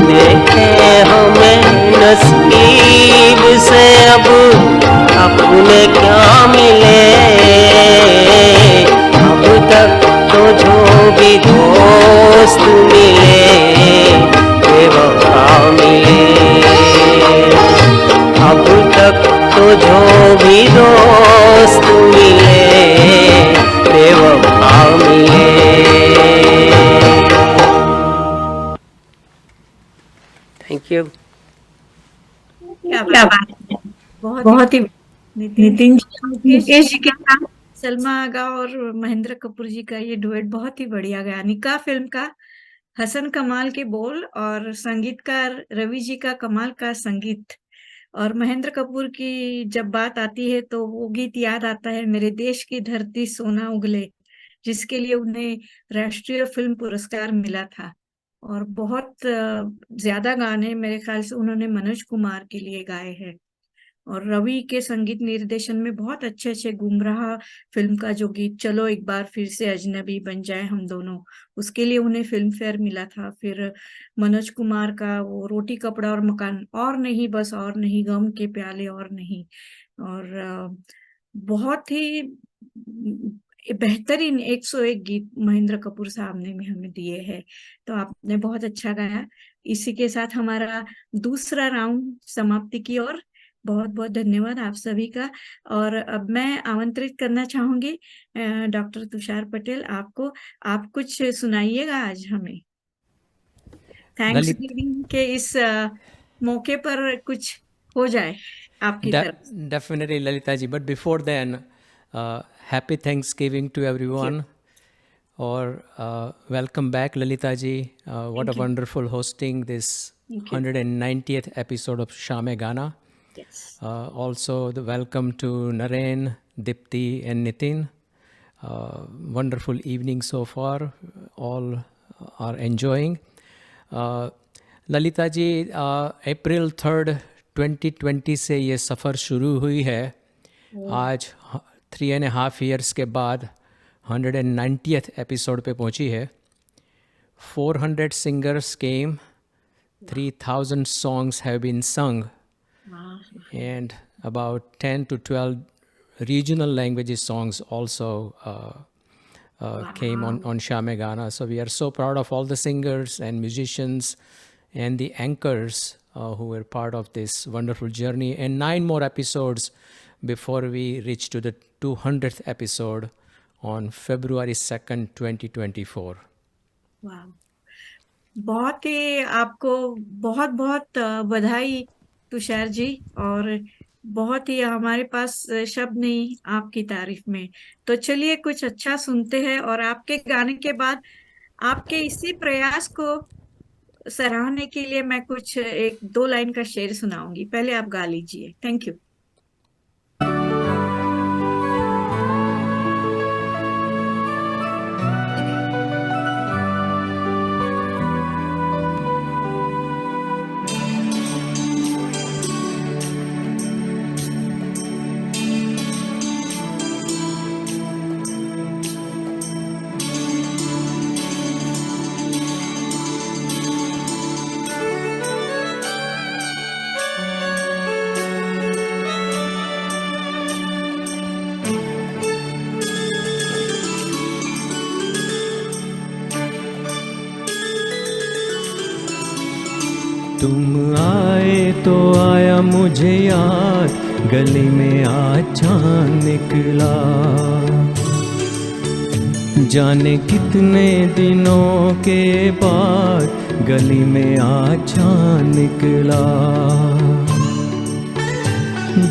[SPEAKER 4] देखे हमें नसीब से अब अपने क्या मिले, अब तक तो जो भी दोस्त मिले बेवफा मिले, अब तक तो जो भी दोस्त मिले बेवफा मिले। Thank you.
[SPEAKER 1] क्या बात है, बहुत ही नितिन जी, मुकेश जी के साथ सलमा आगा और महेंद्र कपूर जी का ये डुएट बहुत ही बढ़िया गाया। निका फिल्म का हसन कमाल के बोल और संगीतकार रवि जी का कमाल का संगीत। और महेंद्र कपूर की जब बात आती है तो वो गीत याद आता है, मेरे देश की धरती सोना उगले, जिसके लिए उन्हें राष्ट्रीय फिल्म पुरस्कार मिला था। और बहुत ज्यादा गाने मेरे ख्याल से उन्होंने मनोज कुमार के लिए गाए हैं। और रवि के संगीत निर्देशन में बहुत अच्छे अच्छे गुमराह फिल्म का जो गीत चलो एक बार फिर से अजनबी बन जाए हम दोनों, उसके लिए उन्हें फिल्म फेयर मिला था। फिर मनोज कुमार का वो रोटी कपड़ा और मकान, और नहीं बस और नहीं, गम के प्याले और नहीं, और बहुत ही बेहतरीन 101 गीत महेंद्र कपूर साहब ने भी हमें दिए हैं। तो आपने बहुत अच्छा गाया। इसी के साथ हमारा दूसरा राउंड समाप्ति की ओर। बहुत बहुत धन्यवाद आप सभी का। और अब मैं आमंत्रित करना चाहूंगी डॉक्टर तुषार पटेल आपको, आप कुछ सुनाइएगा आज हमें। थैंक्स
[SPEAKER 5] ललित
[SPEAKER 1] गिविंग के इस मौके पर कुछ हो जाए आपकी तरफ से।
[SPEAKER 5] definitely Lalita ji, but before then, happy Thanksgiving to everyone, or welcome back Lalita ji. What a
[SPEAKER 1] Thank you.
[SPEAKER 5] wonderful hosting this
[SPEAKER 1] Thank you.
[SPEAKER 5] 190th episode of Shame Gana.
[SPEAKER 1] Yes.
[SPEAKER 5] Also the welcome to Naren, Dipti and Nitin. Wonderful evening so far, all are enjoying. Lalita ji, अप्रैल 3 2020 से ये सफ़र शुरू हुई है। आज 3.5 years के बाद 190th episode पे पहुंची है। 400 singers came, 3,000 songs have been sung, and about 10 to 12 regional languages songs also came on Shame Gana. So we are so proud of all the singers and musicians and the anchors who were part of this wonderful journey, and 9 more episodes before we reach to the 200th episode on February 2nd, 2024.
[SPEAKER 1] वाह, बहुत ही आपको बहुत बहुत बधाई तुषार जी, और बहुत ही हमारे पास शब्द नहीं आपकी तारीफ में। तो चलिए कुछ अच्छा सुनते हैं, और आपके गाने के बाद आपके इसी प्रयास को सराहने के लिए मैं कुछ एक दो लाइन का शेर सुनाऊंगी, पहले आप गा लीजिए। Thank you.
[SPEAKER 6] तुम आए तो आया मुझे याद, गली में आज चाँद निकला। जाने कितने दिनों के बाद गली में आज चाँद निकला।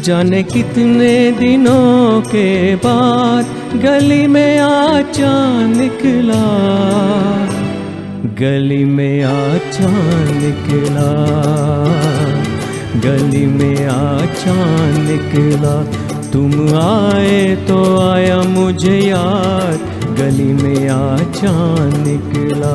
[SPEAKER 6] जाने कितने दिनों के बाद गली में आज चाँद निकला। गली में आज चाँद निकला। गली में आज चाँद निकला। तुम आए तो आया मुझे याद, गली में आज चाँद निकला।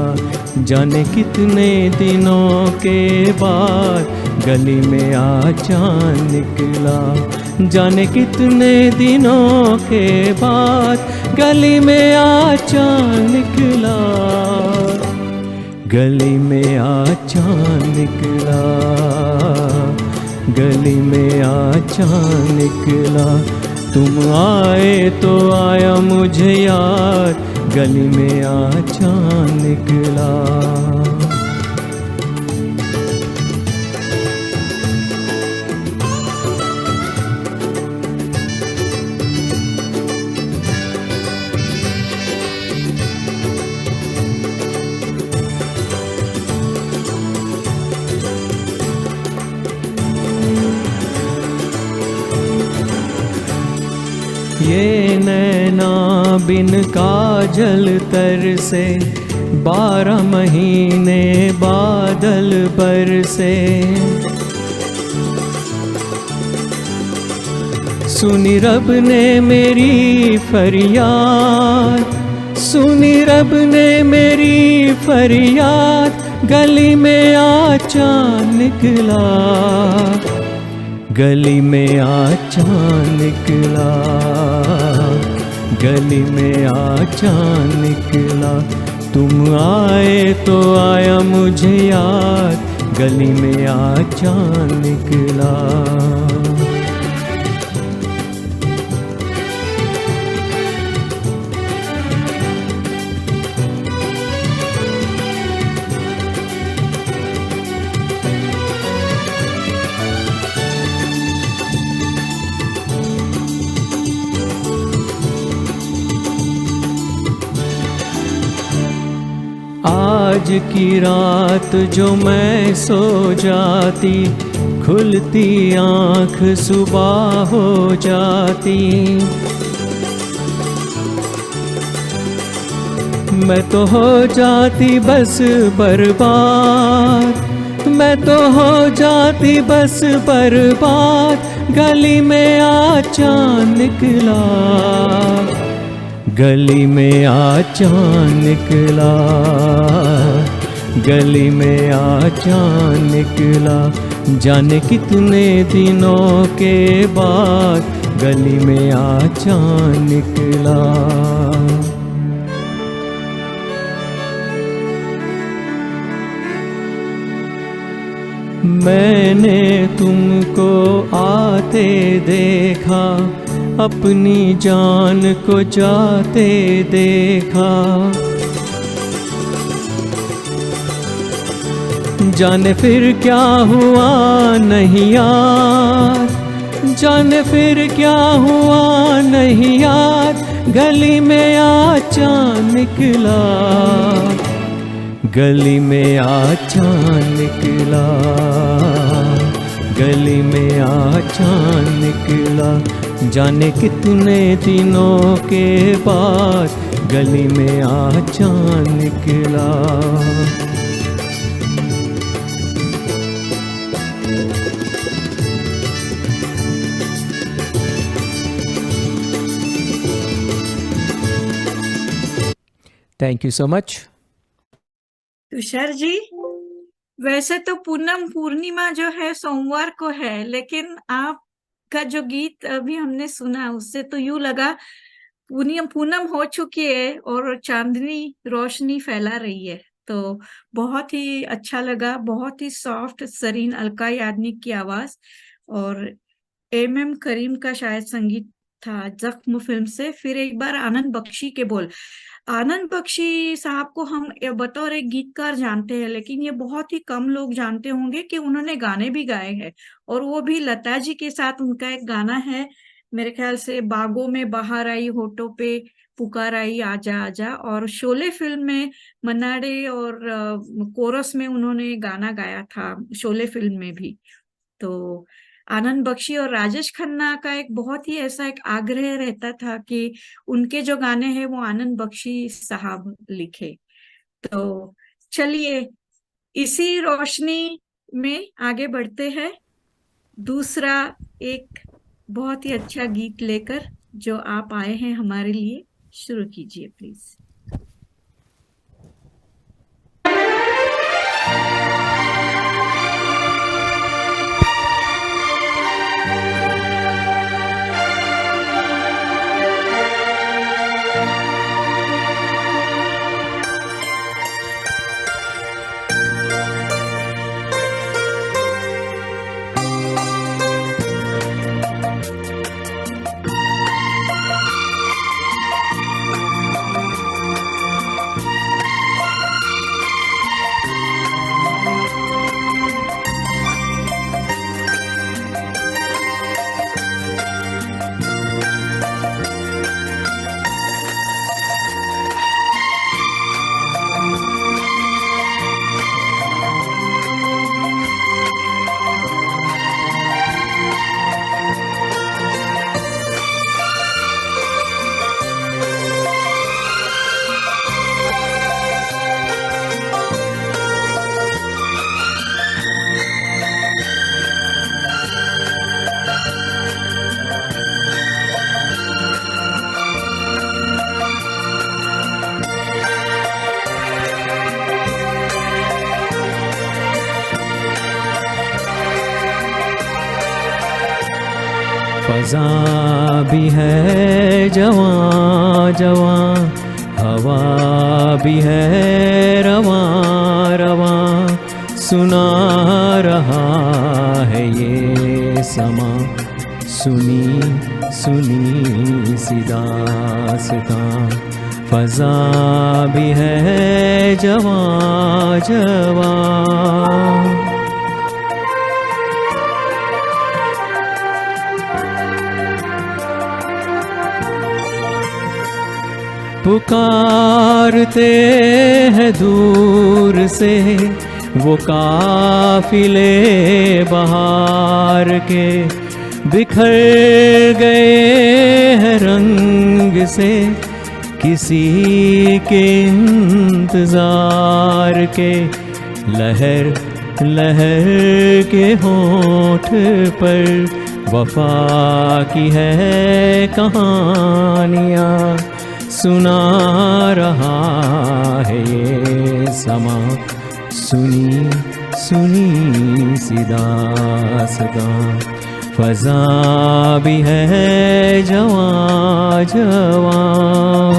[SPEAKER 6] जाने कितने दिनों के बाद गली में आज चाँद निकला। जाने कितने दिनों के बाद गली में आज चाँद निकला। गली में आज चाँद निकला। गली में आज चाँद निकला। तुम आए तो आया मुझे याद, गली में आज चाँद निकला। ये नैना बिन काजल तरसे, 12 महीने बादल बरसे। सुनी रब ने मेरी फरियाद, सुनी रब ने मेरी फरियाद। गली में आज चाँद निकला। गली में आज चाँद निकला। गली में आज चाँद निकला। तुम आए तो आया मुझे याद, गली में आज चाँद निकला। आज की रात जो मैं सो जाती, खुलती आँख सुबह हो जाती। मैं तो हो जाती बस बर्बाद, मैं तो हो जाती बस बर्बाद। गली में आज चाँद निकला। गली में आज चाँद निकला। गली में आज चाँद निकला। जाने कितने दिनों के बाद गली में आज चाँद निकला। मैंने तुमको आते देखा, अपनी जान को जाते देखा। जाने फिर क्या हुआ नहीं याद, जाने फिर क्या हुआ नहीं याद। गली में आज चाँद निकला। गली में आज चाँद निकला। गली में आज चाँद निकला। जाने कितने दिनों के बाद गली में आज चाँद निकला।
[SPEAKER 5] Thank you so much.
[SPEAKER 1] Tushar ji, वैसे तो पूनम पूर्णिमा जो है सोमवार को है, लेकिन आपका जो गीत अभी हमने सुना उससे तो यूं लगा पूनम पूनम हो चुकी है और चांदनी रोशनी फैला रही है। तो बहुत ही अच्छा लगा, बहुत ही सॉफ्ट सरीन अलका याग्निक की आवाज और एम करीम का शायद संगीत था जख्म फिल्म से। फिर एक बार आनंद बख्शी के बोल। आनंद बख्शी साहब को हम बतौर एक गीतकार जानते हैं, लेकिन ये बहुत ही कम लोग जानते होंगे कि उन्होंने गाने भी गाए हैं, और वो भी लता जी के साथ। उनका एक गाना है मेरे ख्याल से, बागों में बाहर आई होठों पे पुकार आई आजा आजा, और शोले फिल्म में मन्नाडे और कोरस में उन्होंने गाना गाया था शोले फिल्म में भी। तो आनंद बख्शी और राजेश खन्ना का एक बहुत ही ऐसा एक आग्रह रहता था कि उनके जो गाने हैं वो आनंद बख्शी साहब लिखे। तो चलिए इसी रोशनी में आगे बढ़ते हैं, दूसरा एक बहुत ही अच्छा गीत लेकर जो आप आए हैं हमारे लिए। शुरू कीजिए प्लीज।
[SPEAKER 6] फ़ज़ा भी है जवां जवां, हवा भी है रवां रवां, सुना रहा है ये समा, सुनी सुनी सी दास्तां। फ़ज़ा भी है जवां जवां। पुकारते हैं दूर से वो काफिले बहार के, बिखर गए हैं रंग से किसी के इंतजार के। लहर लहर के होंठ पर वफा की है कहानियाँ, सुना रहा है ये समा, सुनी सुनी सी दास्तां। फ़ज़ा भी है जवां जवां।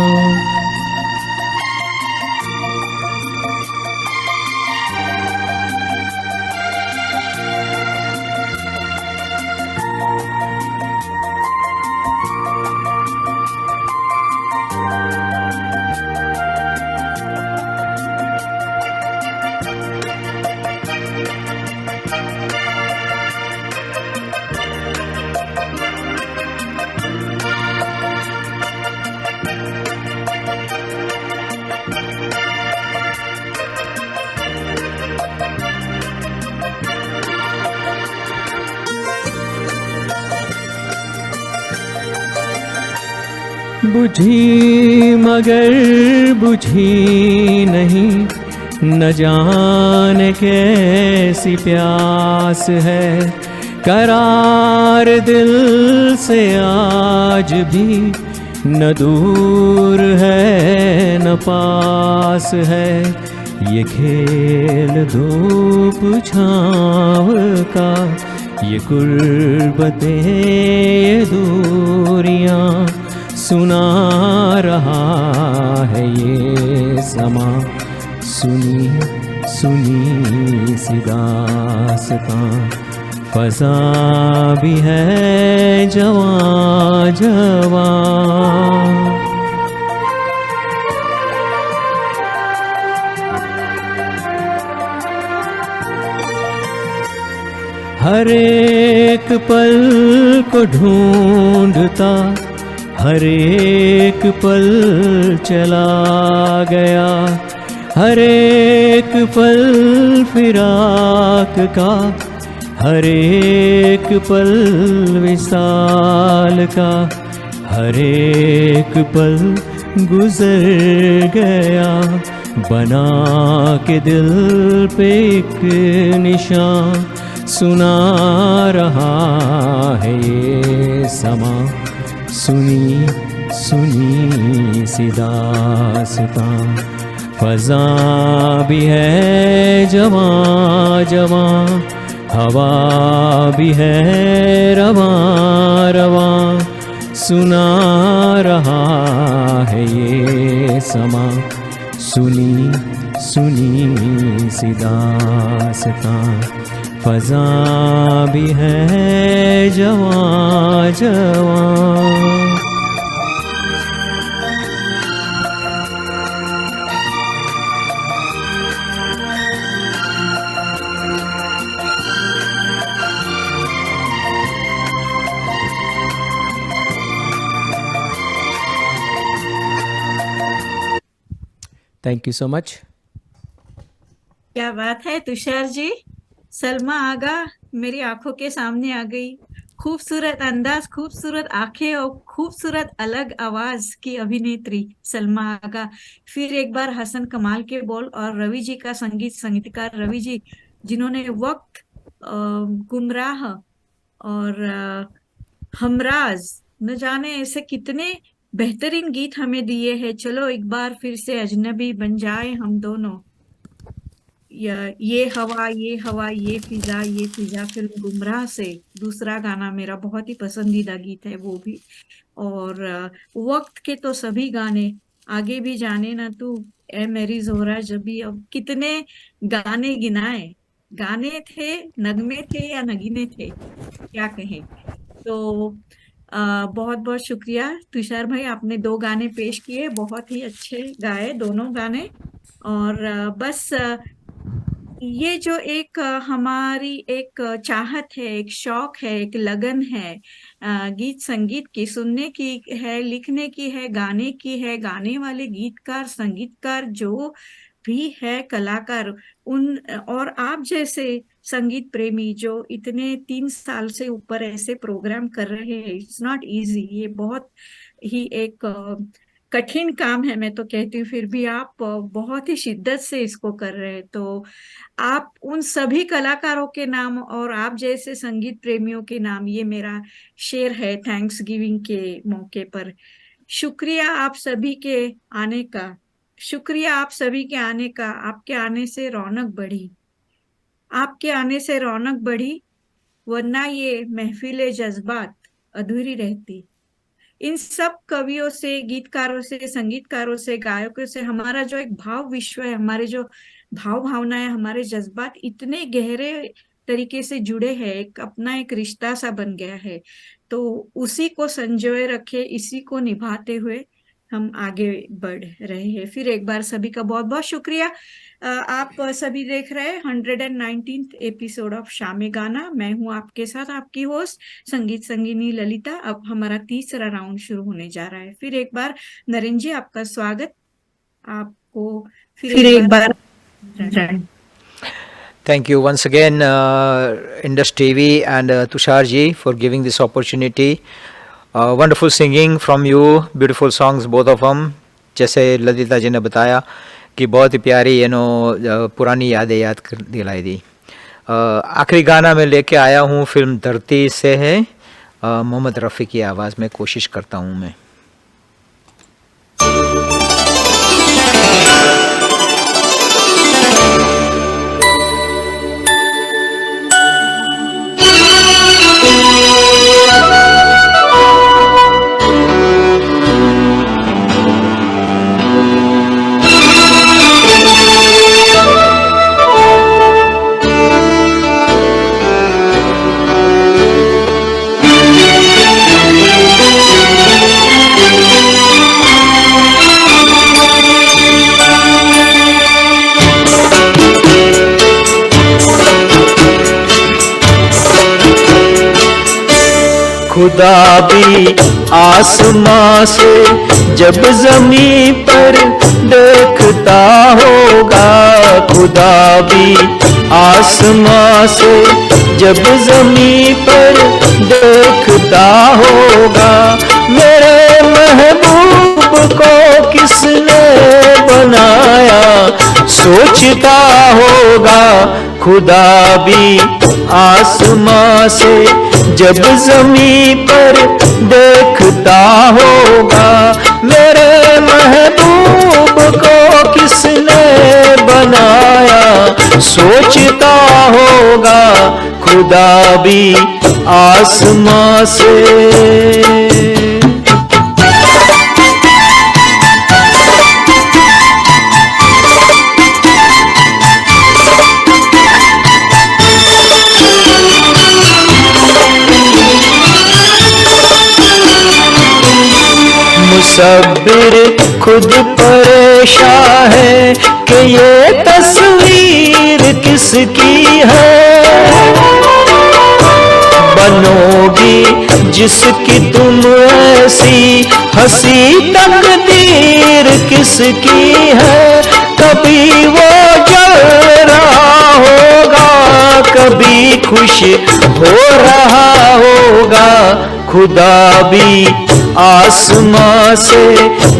[SPEAKER 6] बुझी मगर बुझी नहीं, न जाने कैसी प्यास है, करार दिल से आज भी न दूर है न पास है, ये खेल धूप छाँव का, ये गुर्बतें ये दूरियां सुना रहा है ये समा। सुनी सुनी सी दास्तां, फज़ा भी है जवां जवां। हर एक पल को ढूंढता, हर एक पल चला गया, हर एक पल फिराक का, हर एक पल विसाल का, हर एक पल गुजर गया, बना के दिल पे एक निशान सुना रहा है ये समा। सुनी सुनी सी दास्तां, फज़ा भी है जवां जवां, हवा भी है रवां रवां, सुना रहा है ये समा। सुनी सुनी सी दास्तां, फज़ा भी है जवां जवां।
[SPEAKER 5] Thank you so much.
[SPEAKER 1] क्या बात है तुषार जी, सलमा आगा मेरी आंखों के सामने आ गई। खूबसूरत अंदाज, खूबसूरत आंखें और खूबसूरत अलग आवाज की अभिनेत्री सलमा आगा। फिर एक बार हसन कमाल के बोल और रवि जी का संगीतकार रवि जी, जिन्होंने वक्त, गुमराह और हमराज, न जाने ऐसे कितने बेहतरीन गीत हमें दिए हैं। चलो एक बार फिर से अजनबी बन जाए हम दोनों, ये हवा ये फिजा फिल्म गुमराह से दूसरा गाना मेरा बहुत ही पसंदीदा गीत है वो भी। और वक्त के तो सभी गाने, आगे भी जाने ना तू, ए मेरी जोहरा जबी, अब कितने गाने गिनाए, गाने थे, नगमे थे या नगीने थे, क्या कहें। तो बहुत बहुत शुक्रिया तुषार भाई, आपने 2 गाने पेश किए, बहुत ही अच्छे गाए दोनों गाने। और बस ये जो एक हमारी एक चाहत है, एक शौक है, एक लगन है गीत संगीत की, सुनने की है, लिखने की है, गाने की है, गाने वाले गीतकार संगीतकार जो भी है कलाकार, उन और आप जैसे संगीत प्रेमी जो इतने 3 साल से ऊपर ऐसे प्रोग्राम कर रहे हैं, इट्स नॉट इजी, ये बहुत ही एक कठिन काम है मैं तो कहती हूँ। फिर भी आप बहुत ही शिद्दत से इसको कर रहे हैं, तो आप उन सभी कलाकारों के नाम और आप जैसे संगीत प्रेमियों के नाम ये मेरा शेर है थैंक्स गिविंग के मौके पर। शुक्रिया आप सभी के आने का, शुक्रिया आप सभी के आने का। आपके आने से रौनक बढ़ी, आपके आने से रौनक बढ़ी, वरना ये महफिल जज्बात अधूरी रहती। इन सब कवियों से, गीतकारों से, संगीतकारों से, गायकों से हमारा जो एक भाव विश्व है, हमारे जो भाव भावनाएं, हमारे जज्बात इतने गहरे तरीके से जुड़े हैं, एक अपना एक रिश्ता सा बन गया है। तो उसी को संजोए रखे, इसी को निभाते हुए हम आगे बढ़ रहे हैं। फिर एक बार सभी का बहुत बहुत शुक्रिया। आप सभी देख रहे हैं 119th एपिसोड ऑफ शामे गाना। मैं हूं आपके साथ आपकी होस्ट संगीत संगिनी ललिता। अब हमारा तीसरा राउंड शुरू होने जा रहा है। फिर एक बार नरेंद्र जी आपका स्वागत, आपको फिर एक बार
[SPEAKER 2] Thank you once again, Indus TV and Tushar ji for giving this opportunity. Wonderful singing from you, beautiful songs both of them. जैसे ललिता जी ने बताया कि बहुत ही प्यारी पुरानी यादें याद कर दिलाई दी। आखिरी गाना मैं लेके आया हूँ, फिल्म धरती से है, मोहम्मद रफ़ी की आवाज़ में कोशिश करता हूँ मैं। खुदा भी आसमां से जब जमीन पर देखता होगा, खुदा भी आसमां से जब जमीन पर देखता होगा। मेरे महबूब को किसने बनाया सोचता होगा, खुदा भी आसमां से जब जमीन पर देखता होगा। मेरे महबूब को किसने बनाया सोचता होगा, खुदा भी आसमां से। मुसब्बिर खुद परेशान है कि ये तस्वीर किसकी है। बनोगी जिसकी तुम ऐसी हंसी तकदीर किसकी है। कभी वो जल रहा होगा, कभी खुश हो रहा होगा, खुदा भी आसमां से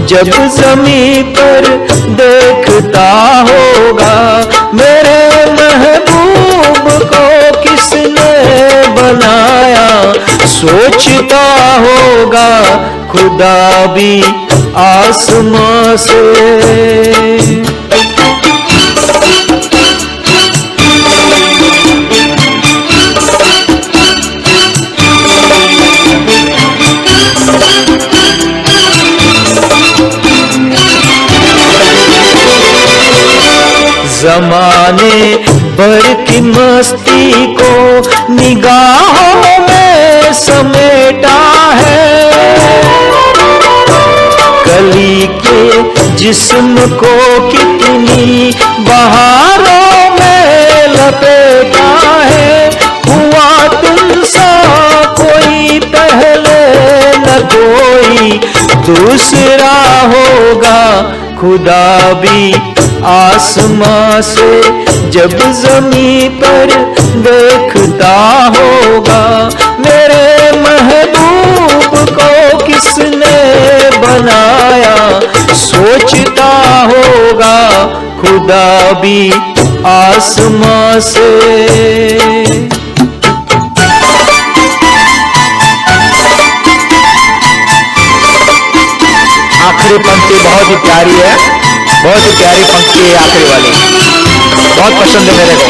[SPEAKER 2] जब जमीन पर देखता होगा। मेरे महबूब को किसने बनाया सोचता होगा, खुदा भी आसमां से। जमाने भर की मस्ती को निगाहों में समेटा है। कली के जिस्म को कितनी बहारों में लपेटा है। हुआ तुमसा कोई पहले न कोई दूसरा होगा, खुदा भी आसमां से जब जमीन पर देखता होगा। मेरे महबूब को किसने बनाया सोचता होगा, खुदा भी आसमां से। आखिरी पंक्ति बहुत ही प्यारी है, बहुत ही प्यारी पंक्ति है आखिरी वाली, बहुत पसंद है मेरे को।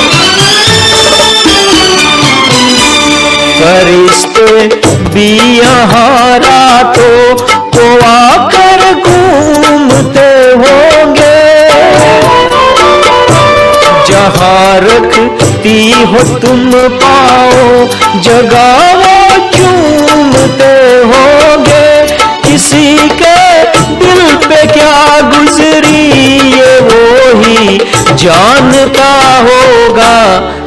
[SPEAKER 2] फरिश्ते भी यहाँ रातों को आकर घूमते होंगे। जहाँ रखती हो तुम पाओ जगह वो चूमते होंगे। किसी के दिल पे क्या गुजरी ये वो ही जानता होगा,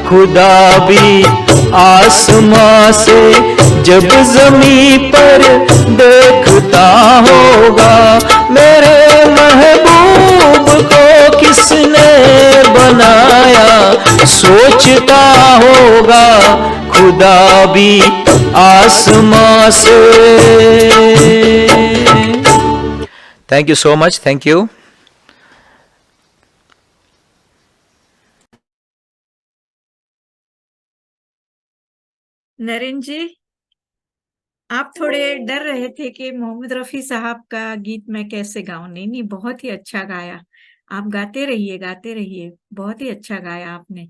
[SPEAKER 2] खुदा भी आसमां से जब जमीन पर देखता होगा। मेरे महबूब को किसने बनाया सोचता होगा, खुदा भी आसमां से। Thank you so much. Thank you.
[SPEAKER 1] Narendra जी, आप थोड़े डर रहे थे कि मोहम्मद रफी साहब का गीत मैं कैसे गाऊं। नहीं नहीं, बहुत ही अच्छा गाया। आप गाते रहिए, बहुत ही अच्छा गाया आपने।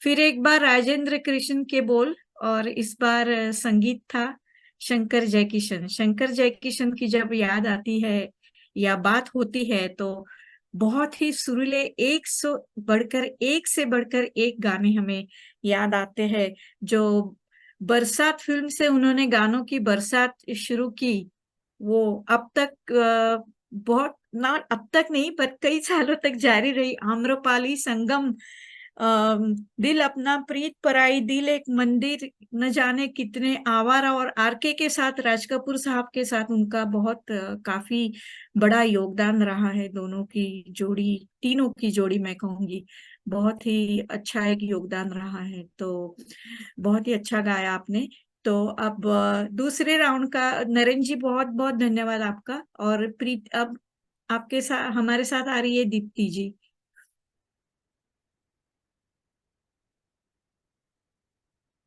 [SPEAKER 1] फिर एक बार राजेंद्र कृष्ण के बोल, और इस बार संगीत था शंकर जयकिशन। शंकर जयकिशन की जब याद आती है या बात होती है तो बहुत ही सुरीले, एक से बढ़कर एक गाने हमें याद आते हैं। जो बरसात फिल्म से उन्होंने गानों की बरसात शुरू की, वो अब तक बहुत ना, अब तक नहीं पर कई सालों तक जारी रही। आम्रपाली, संगम, दिल अपना प्रीत पराई, दिल एक मंदिर, न जाने कितने आवारा। और आरके के साथ, राज कपूर साहब के साथ उनका बहुत काफी बड़ा योगदान रहा है। दोनों की जोड़ी, तीनों की जोड़ी मैं कहूंगी, बहुत ही अच्छा एक योगदान रहा है। तो बहुत ही अच्छा गाया आपने। तो अब दूसरे राउंड का, नरेंद्र जी बहुत बहुत धन्यवाद आपका। और प्रीत, अब आपके साथ, हमारे साथ आ रही है दीप्ति जी।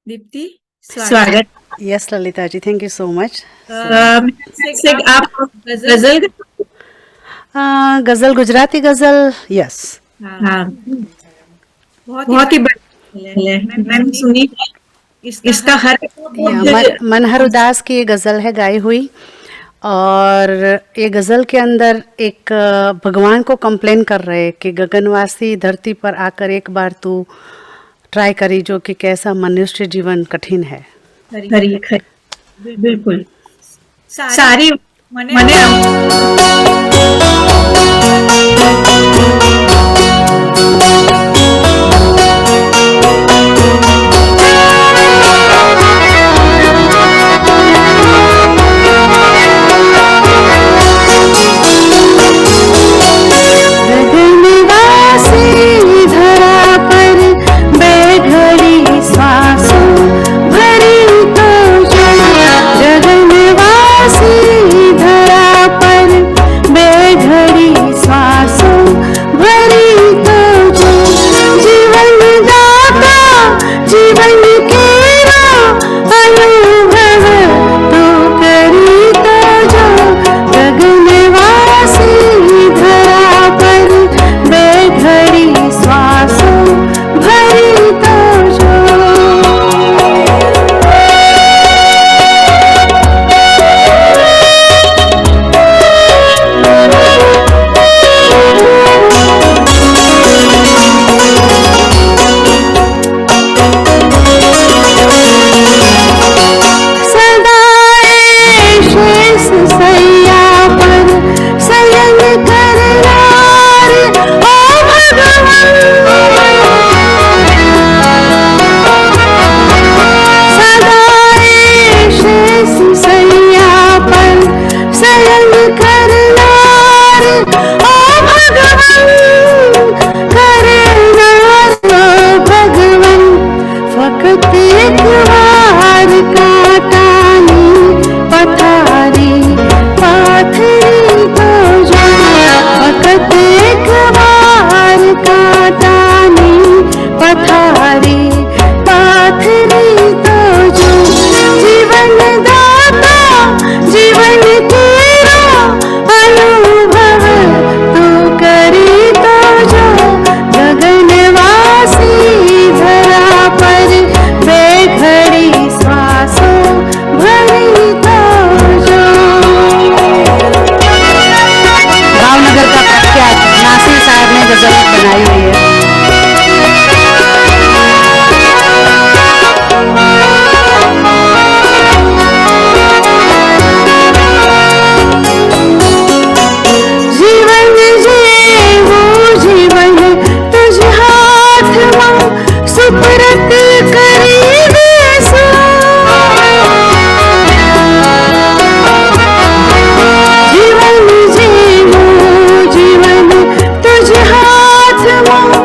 [SPEAKER 1] दीप्ति, स्वागत।
[SPEAKER 3] Yes, Lalita ji, thank you so much.
[SPEAKER 1] आप गजल,
[SPEAKER 3] गजल, गुजराती गजल, yes.
[SPEAKER 1] हाँ, बहुत ही बढ़िया है। मैंने सुनी है। इसका हर
[SPEAKER 3] मनहर उदास की ये गजल है गाई हुई, और ये गजल के अंदर एक भगवान को कंप्लेन कर रहे कि गगनवासी धरती पर आकर एक बार तू ट्राई करी जो कि कैसा मनुष्य जीवन कठिन है।
[SPEAKER 1] बिल्कुल सारी मने
[SPEAKER 7] जीवन तुझ हाथ में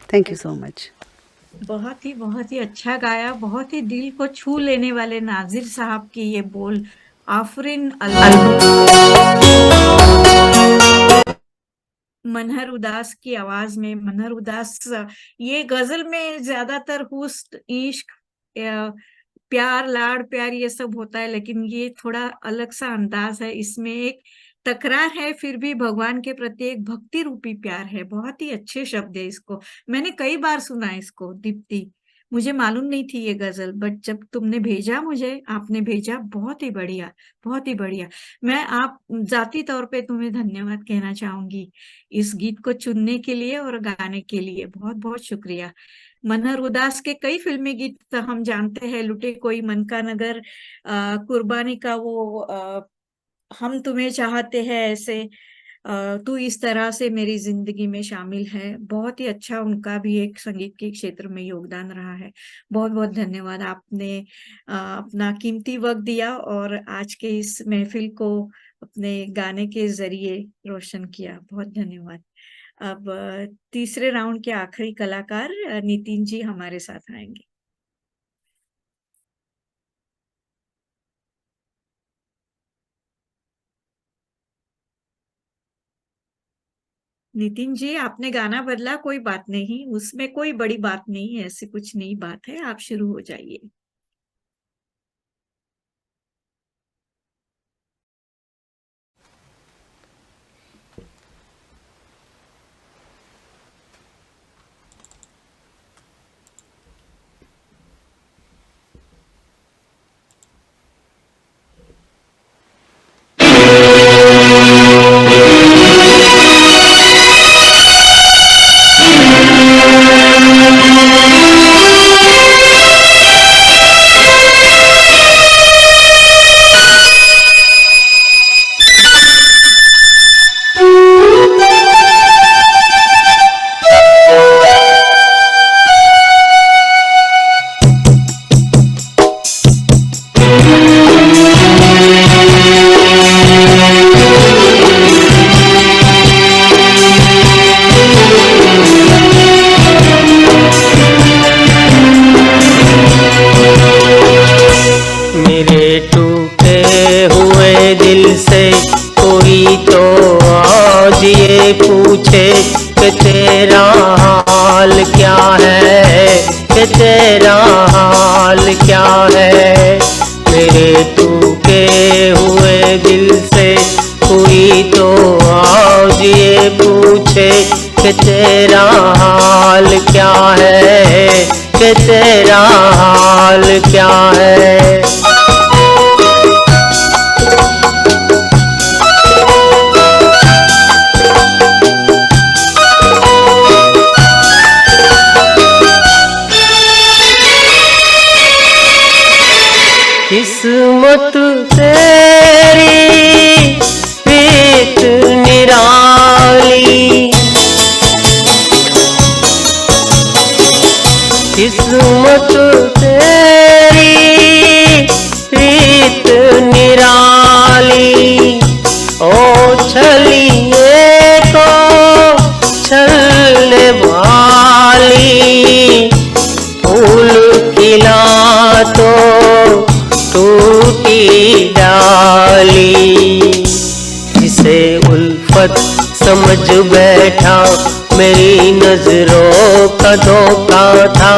[SPEAKER 3] Thank you so much.
[SPEAKER 1] बहुत ही अच्छा गाया, बहुत ही दिल को छू लेने वाले नाजिर साहब की ये बोल, आफरीन मनहर उदास की आवाज में। मनहर उदास ये गजल में ज्यादातर हुस्न, इश्क, प्यार, लाड़ प्यार ये सब होता है, लेकिन ये थोड़ा अलग सा अंदाज है। इसमें एक तकरार है, फिर भी भगवान के प्रति एक भक्ति रूपी प्यार है। बहुत ही अच्छे शब्द है। इसको मैंने कई बार सुना इसको, दीप्ति। मुझे मालूम नहीं थी ये गजल, बट जब तुमने भेजा मुझे, आपने भेजा, बहुत ही बढ़िया, बहुत ही बढ़िया। मैं आप जाती तौर पे तुम्हें धन्यवाद कहना चाहूंगी इस गीत को चुनने के लिए और गाने के लिए। बहुत बहुत शुक्रिया। मनहर उदास के कई फिल्मी गीत हम जानते हैं, लुटे कोई मन का नगर, कुर्बानी का वो हम तुम्हें चाहते हैं ऐसे, तू इस तरह से मेरी जिंदगी में शामिल है। बहुत ही अच्छा उनका भी एक संगीत के क्षेत्र में योगदान रहा है। बहुत बहुत धन्यवाद, आपने अपना कीमती वक्त दिया और आज के इस महफिल को अपने गाने के जरिए रोशन किया। बहुत धन्यवाद। अब तीसरे राउंड के आखिरी कलाकार नितिन जी हमारे साथ आएंगे। नितिन जी, आपने गाना बदला, कोई बात नहीं, उसमें कोई बड़ी बात नहीं है, ऐसी कुछ नई बात है। आप शुरू हो जाइए।
[SPEAKER 7] किस्मत तेरी प्रीत निराली, किस्मत तेरी प्रीत निराली, ओ छलिए को छलने वाली, फूल खिला तो टूटी डाली, जिसे उल्फत समझ बैठा मेरी नजरों का धोखा था।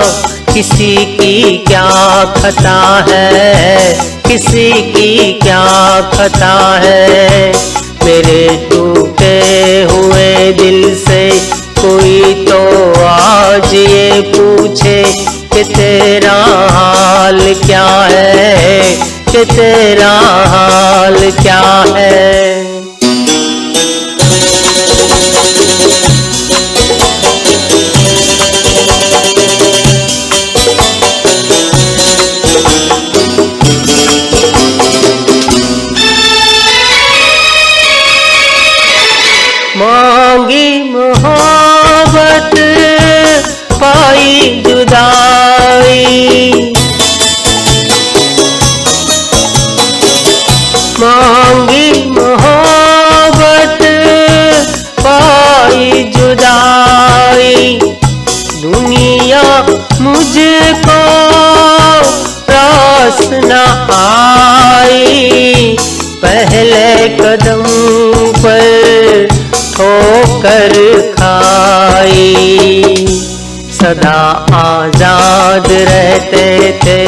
[SPEAKER 7] किसी की क्या खता है, किसी की क्या खता है, मेरे टूटे हुए दिल से कोई तो आज ये पूछे कि तेरा हाल क्या है, कि तेरा हाल क्या है। मांगी मोहब्बत पाई जुदाई, मांगी मोहब्बत पाई जुदाई, कर खाई। सदा आजाद रहते थे,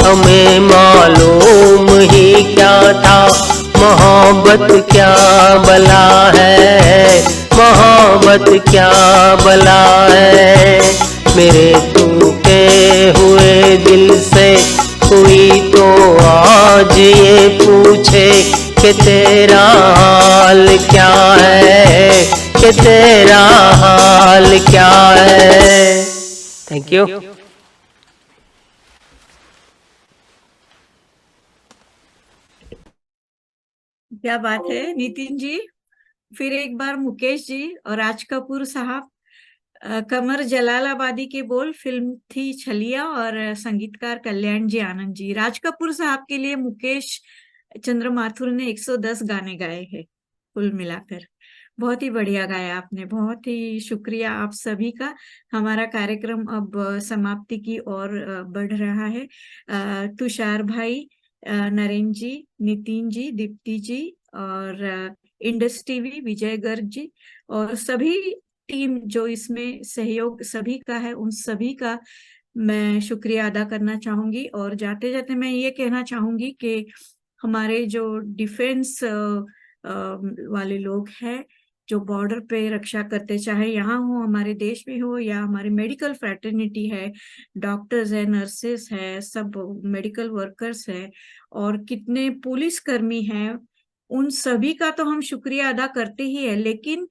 [SPEAKER 7] हमें मालूम ही क्या था, मोहब्बत क्या बला है, मोहब्बत क्या बला है। मेरे टूटे हुए दिल से कोई तो आज ये पूछे कि तेरा हाल क्या है, कि तेरा हाल क्या है। Thank you.
[SPEAKER 1] क्या बात है नितिन जी। फिर एक बार मुकेश जी और राज कपूर साहब। कमर जलालाबादी के बोल, फिल्म थी छलिया और संगीतकार कल्याण जी आनंद जी। राज कपूर साहब के लिए मुकेश चंद्र माथुर ने 110 गाने गाए हैं कुल मिलाकर। बहुत ही बढ़िया गाया आपने, बहुत ही शुक्रिया आप सभी का। हमारा कार्यक्रम अब समाप्ति की ओर बढ़ रहा है। तुषार भाई, नरेंद्र जी, नितिन जी, दीप्ति जी और इंडस टीवी विजय गर्ग जी और सभी टीम जो इसमें सहयोग सभी का है, उन सभी का मैं शुक्रिया अदा करना चाहूंगी। और जाते जाते मैं ये कहना चाहूंगी कि हमारे जो डिफेंस वाले लोग हैं, जो बॉर्डर पे रक्षा करते, चाहे यहाँ हो, हमारे देश में हो, या हमारे मेडिकल फ्रेटर्निटी है, डॉक्टर्स है, नर्सेस है, सब मेडिकल वर्कर्स है और कितने पुलिस कर्मी हैं, उन सभी का तो हम शुक्रिया अदा करते ही है। लेकिन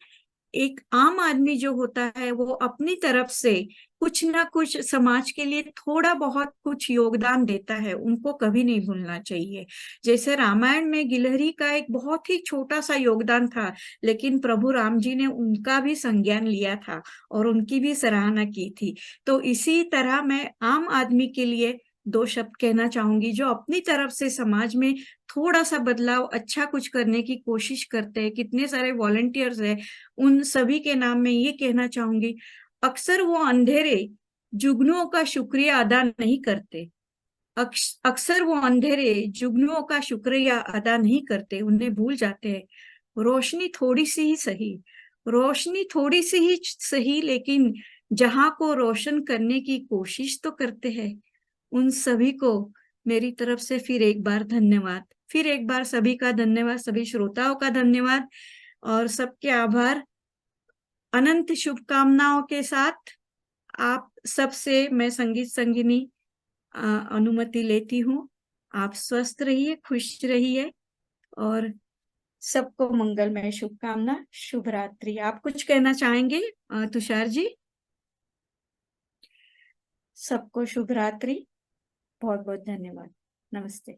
[SPEAKER 1] एक आम आदमी जो होता है वो अपनी तरफ से कुछ ना कुछ समाज के लिए थोड़ा बहुत कुछ योगदान देता है, उनको कभी नहीं भूलना चाहिए। जैसे रामायण में गिलहरी का एक बहुत ही छोटा सा योगदान था, लेकिन प्रभु राम जी ने उनका भी संज्ञान लिया था और उनकी भी सराहना की थी। तो इसी तरह मैं आम आदमी के लिए 2 शब्द कहना चाहूंगी, जो अपनी तरफ से समाज में थोड़ा सा बदलाव, अच्छा कुछ करने की कोशिश करते हैं। कितने सारे वॉलंटियर्स हैं, उन सभी के नाम में ये कहना चाहूंगी, अक्सर वो अंधेरे जुगनुओं का शुक्रिया अदा नहीं करते। अक्सर वो अंधेरे जुगनुओं का शुक्रिया अदा नहीं करते, उन्हें भूल जाते हैं। रोशनी थोड़ी सी ही सही, रोशनी थोड़ी सी ही सही, लेकिन जहां को रोशन करने की कोशिश तो करते हैं। उन सभी को मेरी तरफ से फिर एक बार धन्यवाद, फिर एक बार सभी का धन्यवाद, सभी श्रोताओं का धन्यवाद और सबके आभार। अनंत शुभकामनाओं के साथ आप सबसे मैं संगीत संगिनी अनुमति लेती हूँ। आप स्वस्थ रहिए, खुश रहिए और सबको मंगलमय शुभकामना। शुभ रात्रि। आप कुछ कहना चाहेंगे तुषार जी? सबको शुभ रात्रि, बहुत बहुत धन्यवाद, नमस्ते।